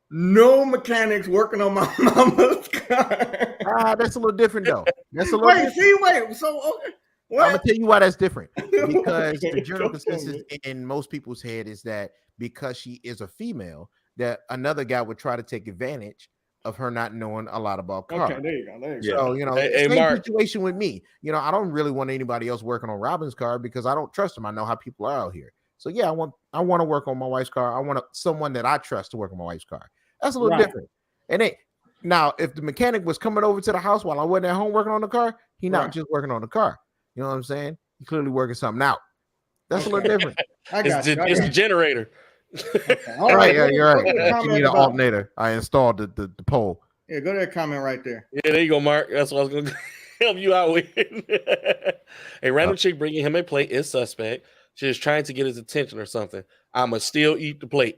no mechanics working on my mama's car. That's a little different though. That's a little Wait, different. see, wait. So okay, I'm gonna what? tell you why that's different. Because the Okay, general go for consensus it. in most people's head is that because she is a female, that another guy would try to take advantage of her not knowing a lot about cars. Okay, there you go. There you Yeah. go. So, you know, Hey, same Mark. situation with me. You know, I don't really want anybody else working on Robin's car because I don't trust him. I know how people are out here. So yeah, I want to work on my wife's car. I want someone that I trust to work on my wife's car. That's a little Right. different. And now, if the mechanic was coming over to the house while I wasn't at home working on the car, he not Right. just working on the car. You know what I'm saying? He clearly working something out. That's a little Okay. different. I It's got you. I the got you. generator. Okay. All Right, yeah, go- you're go to the right. You comment need an about- alternator. I installed the pole. Yeah, go to that comment right there. Yeah, there you go, Mark. That's what I was going to help you out with. A random chick bringing him a plate is suspect. She is trying to get his attention or something. I'ma still eat the plate.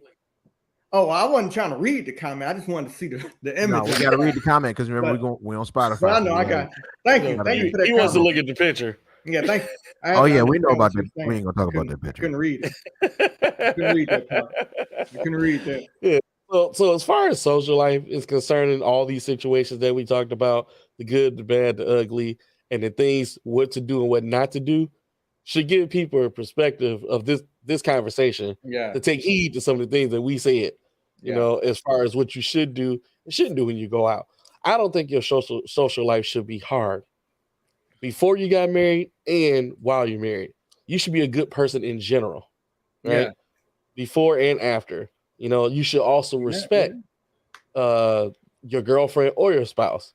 Oh, I wasn't trying to read the comment. I just wanted to see the image. No, we got to read the comment because remember we on Spotify. But I so know we I gotta- got. Thank you. Yeah, Thank you for that He wants to comment. look at the picture. Yeah, thank you. Oh yeah, we know about that. that. We ain't gonna talk about that I picture. couldn't read it. Couldn't read that part. I couldn't read that. So as far as social life is concerned, in all these situations that we talked about, the good, the bad, the ugly, and the things what to do and what not to do, should give people a perspective of this conversation Yeah. to take heed to some of the things that we said. You Yeah. know, as far as what you should do and shouldn't do when you go out. I don't think your social life should be hard before you got married and while you're married. You should be a good person in general, right? Yeah. Before and after. You know, you should also Yeah, respect your girlfriend or your spouse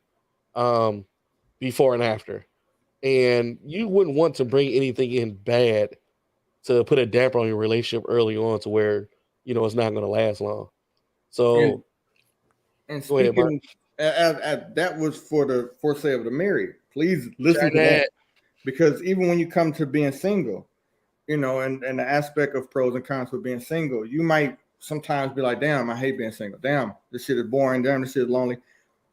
before and after. And you wouldn't want to bring anything in bad to put a damper on your relationship early on to where, you know, it's not going to last long. So, And Go ahead, Mark. speaking, as that was for the sale of the married. Please listen share to that. that. Because even when you come to being single, you know, and the aspect of pros and cons for being single, you might sometimes be like, damn, I hate being single. Damn, this shit is boring. Damn, this shit is lonely.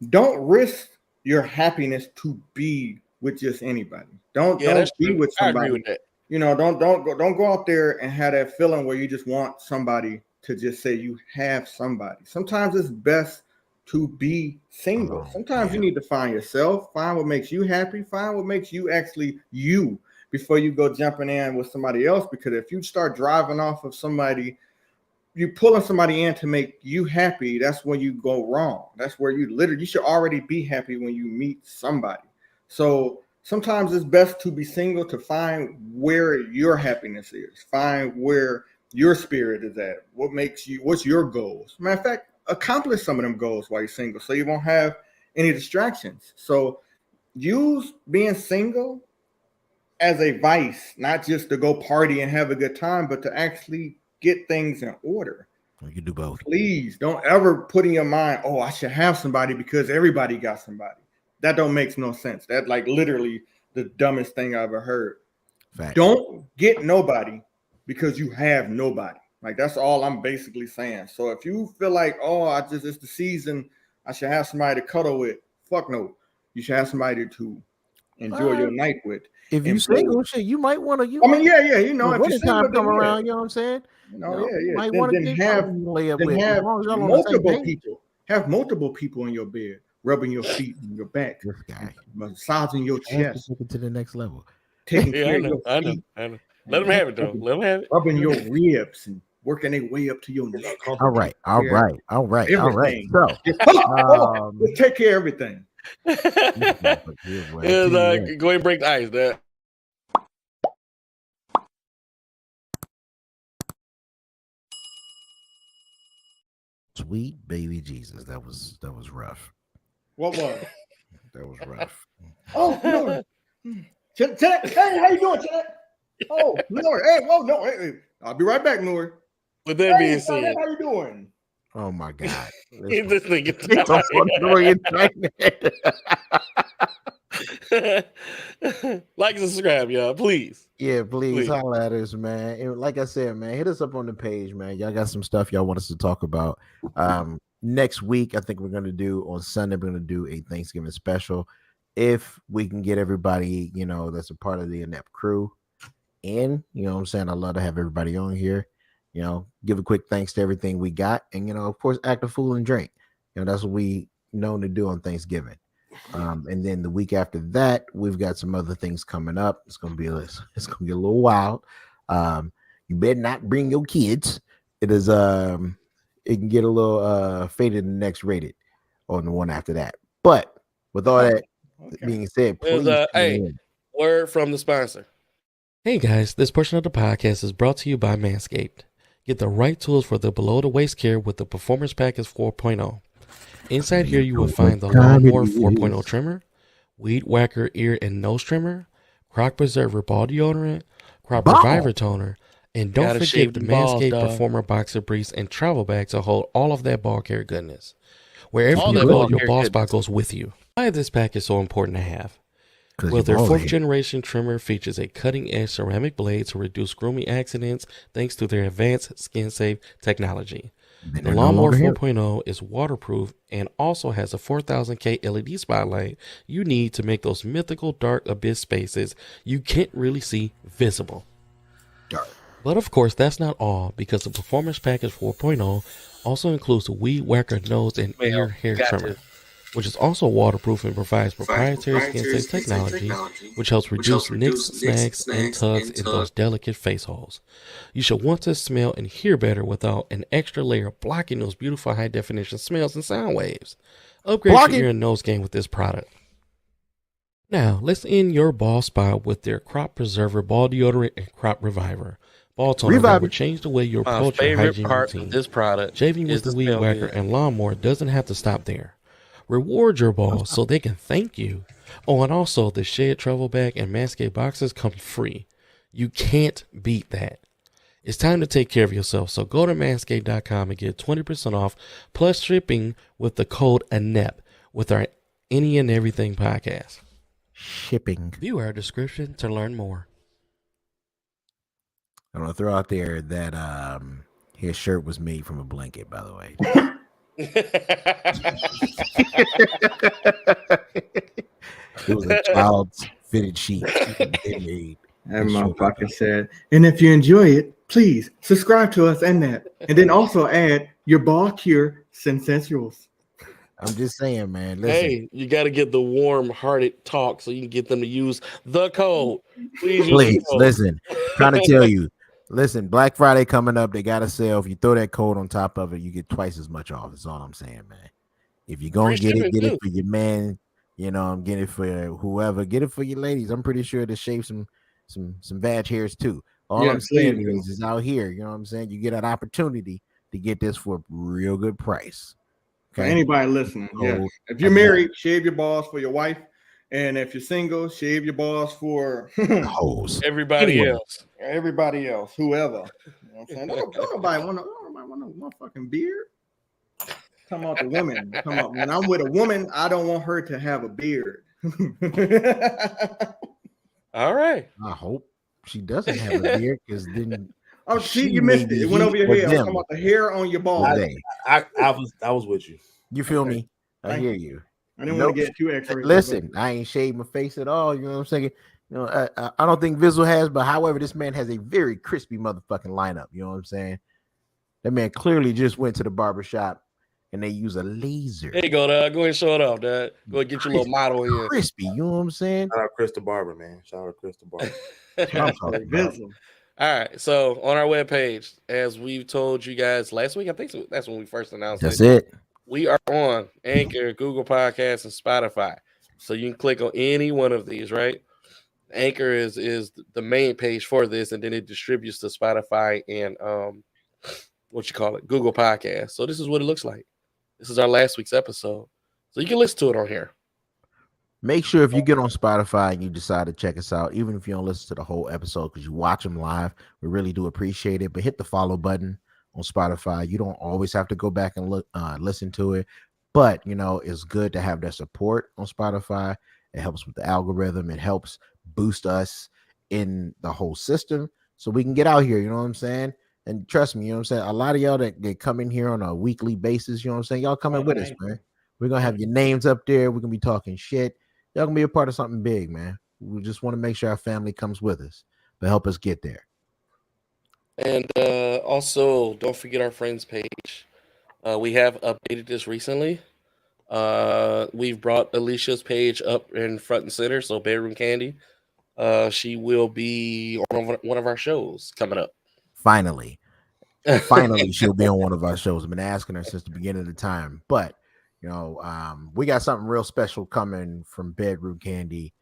Don't risk your happiness to be with just anybody. Don't That's be true. with I somebody. agree with that. You know, don't go out there and have that feeling where you just want somebody to just say you have somebody. Sometimes it's best to be single. Oh, Sometimes you yeah. need to find yourself, find what makes you happy, find what makes you actually you before you go jumping in with somebody else. Because if you start driving off of somebody, you're pulling somebody in to make you happy. That's when you go wrong. That's where you should already be happy when you meet somebody. So sometimes it's best to be single to find where your happiness is, find where your spirit is at, what's your goals. Matter of fact, accomplish some of them goals while you're single so you won't have any distractions. So use being single as a vice, not just to go party and have a good time, but to actually get things in order. You can do both. Please don't ever put in your mind, oh, I should have somebody because everybody got somebody. That don't make no sense. That like literally the dumbest thing I ever heard. Fact. Don't get nobody because you have nobody. Like that's all I'm basically saying. So if you feel like, oh, it's the season, I should have somebody to cuddle with. Fuck no. You should have somebody to enjoy your night with. If you And single, shit, you might want to. I mean, yeah, you know, when if you're winter single, time then come yeah. around, you know what I'm saying? You know, yeah. Might Then, want then to have lay up then with. have As long as y'all on the same multiple page. people. Have multiple people in your bed, rubbing your feet and your back, This guy. massaging your chest, Take it to the next level. taking Yeah, care I of know. your I know. feet, I know. Let them have it, though. Let them have it. rubbing your ribs and working their way up to your neck. All right. Everything. So, Just take care of everything. Go ahead and break the ice. There. sweet baby Jesus, that was rough. What was? That was rough. Oh, no. Hey, how you doing, Chad? Oh, no. Hey, whoa, no. Hey, I'll be right back, Nori. With that being Hey, said, how you doing? Oh my god. Get this nigga It's on Android internet. tired. Like and subscribe, y'all, please. Yeah, please Please. holla at us, man. And like I said, man, hit us up on the page, man. Y'all got some stuff y'all want us to talk about. Next week, I think we're gonna do on Sunday, we're gonna do a Thanksgiving special. If we can get everybody, that's a part of the Inept crew in, what I'm saying? I'd love to have everybody on here. Give a quick thanks to everything we got, and of course, act a fool and drink. That's what we known to do on Thanksgiving. And then the week after that, we've got some other things coming up. It's gonna be a little wild. You better not bring your kids. It can get a little faded in the next rated on the one after that. But with all that being said, please word from the sponsor. Hey guys, this portion of the podcast is brought to you by Manscaped. Get the right tools for the below the waist care with the Performance Package 4.0. Inside here, you will find the Lawnmower 4.0 trimmer, Weed Whacker ear and nose trimmer, Crop Preserver ball deodorant, Crop Reviver toner, and don't forget the Manscaped Performer boxer briefs and travel bag to hold all of that ball care goodness. Wherever you go, your ball spot goes with you. Why is this pack so important to have? Well, their 4th generation trimmer features a cutting-edge ceramic blade to reduce grooming accidents thanks to their advanced skin-safe technology. The Lawnmower 4.0 is waterproof and also has a 4000K LED spotlight you need to make those mythical dark abyss spaces you can't really see visible. Dark. But of course, that's not all, because the Performance Package 4.0 also includes a Weed Whacker nose and ear hair trimmer, which is also waterproof and provides proprietary skin-safe technology, which helps reduce nicks, snags, and tugs in those delicate face holes. You should want to smell and hear better without an extra layer blocking those beautiful high-definition smells and sound waves. Upgrade your ear and nose game with this product. Now, let's end your ball spot with their Crop Preserver ball deodorant and Crop Reviver. Ball toner that will change the way you approach your hygiene routine. This product, shaving with the Weed Whacker and Lawnmower doesn't have to stop there. Reward your balls so they can thank you. Oh, and also the Shed travel bag and Manscaped boxes come free. You can't beat that. It's time to take care of yourself, so go to manscaped.com and get 20% off plus shipping with the code ANEP with our Any and Everything podcast. Shipping. View our description to learn more. I'm gonna throw out there that his shirt was made from a blanket, by the way. It was a child's fitted sheet. That motherfucker said, and if you enjoy it, please subscribe to us and that. And then also add your ball cure sensuals. I'm just saying, man. Listen. Hey, you got to get the warm-hearted talk so you can get them to use the code. Please listen. Trying to tell you. Listen, Black Friday coming up. They got a sale. If you throw that code on top of it, you get twice as much off. That's all I'm saying, man. If you're going to get it for your man. I'm getting it for whoever. Get it for your ladies. I'm pretty sure to shave some vag hairs too. All I'm saying is out here. You know what I'm saying? You get an opportunity to get this for a real good price. Okay? For anybody listening, if you're married, shave your balls for your wife. And if you're single, shave your balls for everybody else. Everybody else, whoever. You know what I'm saying? Don't nobody want no fucking beard. Come on, the woman. Come on. When I'm with a woman, I don't want her to have a beard. All right. I hope she doesn't have a beard, because then you missed it. It went over your head. I'm talking about the hair on your balls. I was with you. You feel me? I hear you. I didn't want to get too extra. Listen, I ain't shaved my face at all. You know what I'm saying? I don't think Visual has, but however, this man has a very crispy motherfucking lineup. You know what I'm saying? That man clearly just went to the barbershop and they use a laser. There you go, dog. Go ahead and show it off, dog. Go ahead and get your little model in. Crispy, you know what I'm saying? Shout out Chris the Barber, man. Shout out Chris the Barber. All right, so on our webpage, as we've told you guys last week, I think that's when we first announced it. We are on Anchor, Google Podcasts, and Spotify. So you can click on any one of these, right? Anchor is the main page for this, and then it distributes to Spotify and Google Podcasts. So this is what it looks like. This is our last week's episode. So you can listen to it on here. Make sure if you get on Spotify and you decide to check us out, even if you don't listen to the whole episode because you watch them live, we really do appreciate it. But hit the follow button on Spotify. You don't always have to go back and listen to it, but it's good to have that support on Spotify. It helps with the algorithm. It helps boost us in the whole system so we can get out here. You know what I'm saying? And trust me, a lot of y'all that come in here on a weekly basis, y'all coming with us, man. We're gonna have your names up there. We're gonna be talking shit. Y'all gonna be a part of something big, man. We just want to make sure our family comes with us, but help us get there. And also, don't forget our friends page. We have updated this recently. We've brought Alicia's page up in front and center. So Bedroom Candy, she will be on one of our shows coming up. Finally, she'll be on one of our shows. I've been asking her since the beginning of the time, but we got something real special coming from Bedroom Candy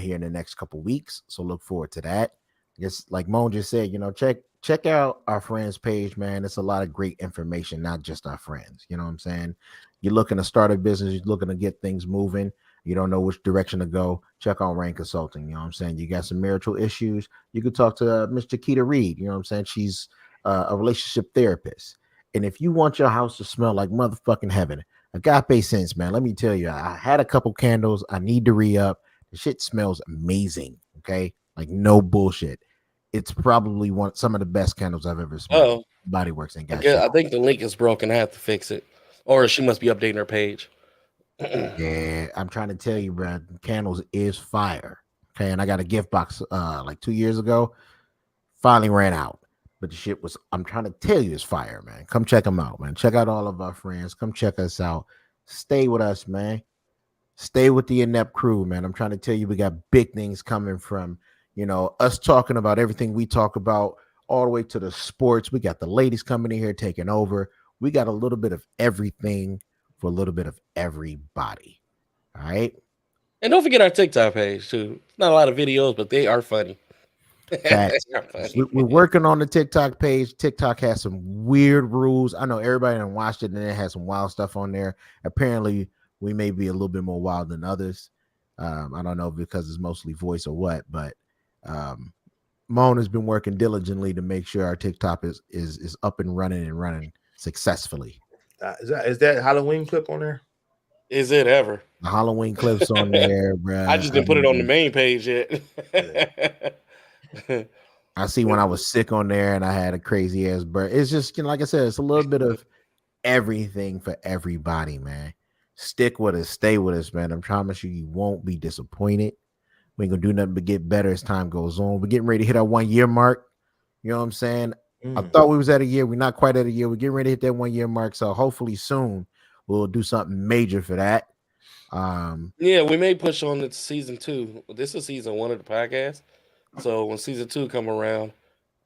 here in the next couple weeks. So look forward to that. Just like Moan just said, check out our friends page, man. It's a lot of great information, not just our friends. You know what I'm saying? You're looking to start a business, you're looking to get things moving. You don't know which direction to go. Check out Rain Consulting. You know what I'm saying? You got some marital issues. You could talk to Miss Chiquita Reed. You know what I'm saying? She's a relationship therapist. And if you want your house to smell like motherfucking heaven, Agape Scents, man, let me tell you, I had a couple candles. I need to re-up. The shit smells amazing. Okay. Like no bullshit. It's probably some of the best candles I've ever smelled. Oh, Body Works ain't got yeah, shit. I think the link is broken. I have to fix it, or she must be updating her page. Yeah, I'm trying to tell you, bro. Candles is fire. Okay, and I got a gift box like 2 years ago. Finally ran out, but the shit was. I'm trying to tell you, it's fire, man. Come check them out, man. Check out all of our friends. Come check us out. Stay with us, man. Stay with the Inept crew, man. I'm trying to tell you, we got big things coming from us talking about everything we talk about, all the way to the sports. We got the ladies coming in here taking over. We got a little bit of everything for a little bit of everybody. All right. And don't forget our TikTok page too. It's not a lot of videos, but they are funny. Facts. We're working on the TikTok page. TikTok has some weird rules. I know everybody done watched it and it has some wild stuff on there. Apparently, we may be a little bit more wild than others. I don't know because it's mostly voice or what, but Moan has been working diligently to make sure our TikTok is up and running successfully. Is that Halloween clip on there? Is it ever? The Halloween clips on there, bro. I just didn't put it on the main page yet. I see when I was sick on there and I had a crazy ass bird. It's just like I said, it's a little bit of everything for everybody, man. Stick with us, stay with us, man. I promise you won't be disappointed. We ain't gonna do nothing but get better as time goes on. We're getting ready to hit our 1 year mark. You know what I'm saying? I thought we was at a year. We're not quite at a year. We're getting ready to hit that 1 year mark. So hopefully soon we'll do something major for that. Yeah, we may push on to season 2. This is season 1 of the podcast. So when season 2 come around,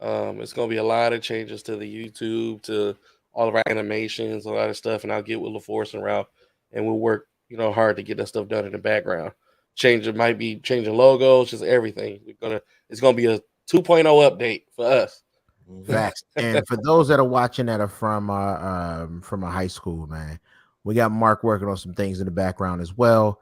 it's gonna be a lot of changes to the YouTube, to all of our animations, a lot of stuff, and I'll get with LaForce and Ralph, and we'll work, hard to get that stuff done in the background. Might be changing logos, just everything. It's gonna be a 2.0 update for us. Facts. And for those that are watching that are from a high school, man, we got Mark working on some things in the background as well.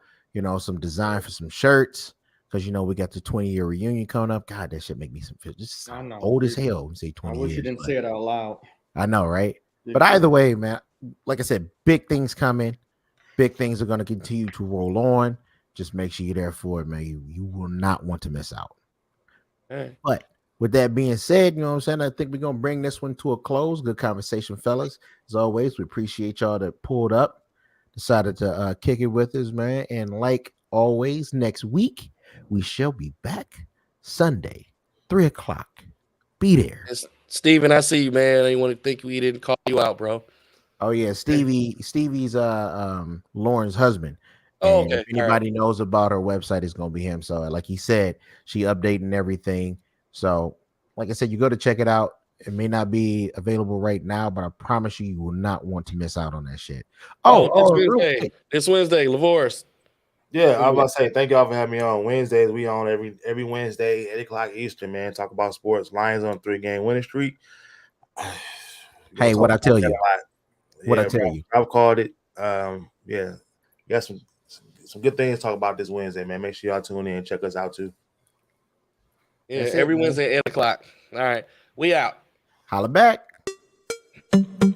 Some design for some shirts because we got the 20-year reunion coming up. God, that shit make me feel just old as hell. Say 20 I wish years, you didn't say it out loud. I know, right? But either way, man, like I said, big things coming. Big things are going to continue to roll on. Just make sure you're there for it, man. You will not want to miss out. Right. But with that being said, you know what I'm saying? I think we're going to bring this one to a close. Good conversation, fellas. As always, we appreciate y'all that pulled up, decided to kick it with us, man. And like always, next week, we shall be back Sunday, 3 o'clock. Be there. Steven, I see you, man. I didn't want to think we didn't call you out, bro. Oh, yeah. Stevie's Lauren's husband. Oh, And okay. if anybody knows about her website, it's going to be him. So like he said, she updating everything. So like I said, you go to check it out. It may not be available right now, but I promise you will not want to miss out on that shit. This Wednesday, LaForce. Yeah, I was about to say thank y'all for having me on. Wednesdays, we on every Wednesday, 8 o'clock Eastern, man. Talk about sports. Lions on 3-game winning streak. Hey, what I tell you. What I tell you. I've called it. Yeah. Got some good things to talk about this Wednesday, man. Make sure y'all tune in and check us out too. Yeah, every Wednesday at 8 o'clock. All right. We out. Holla back. Bye.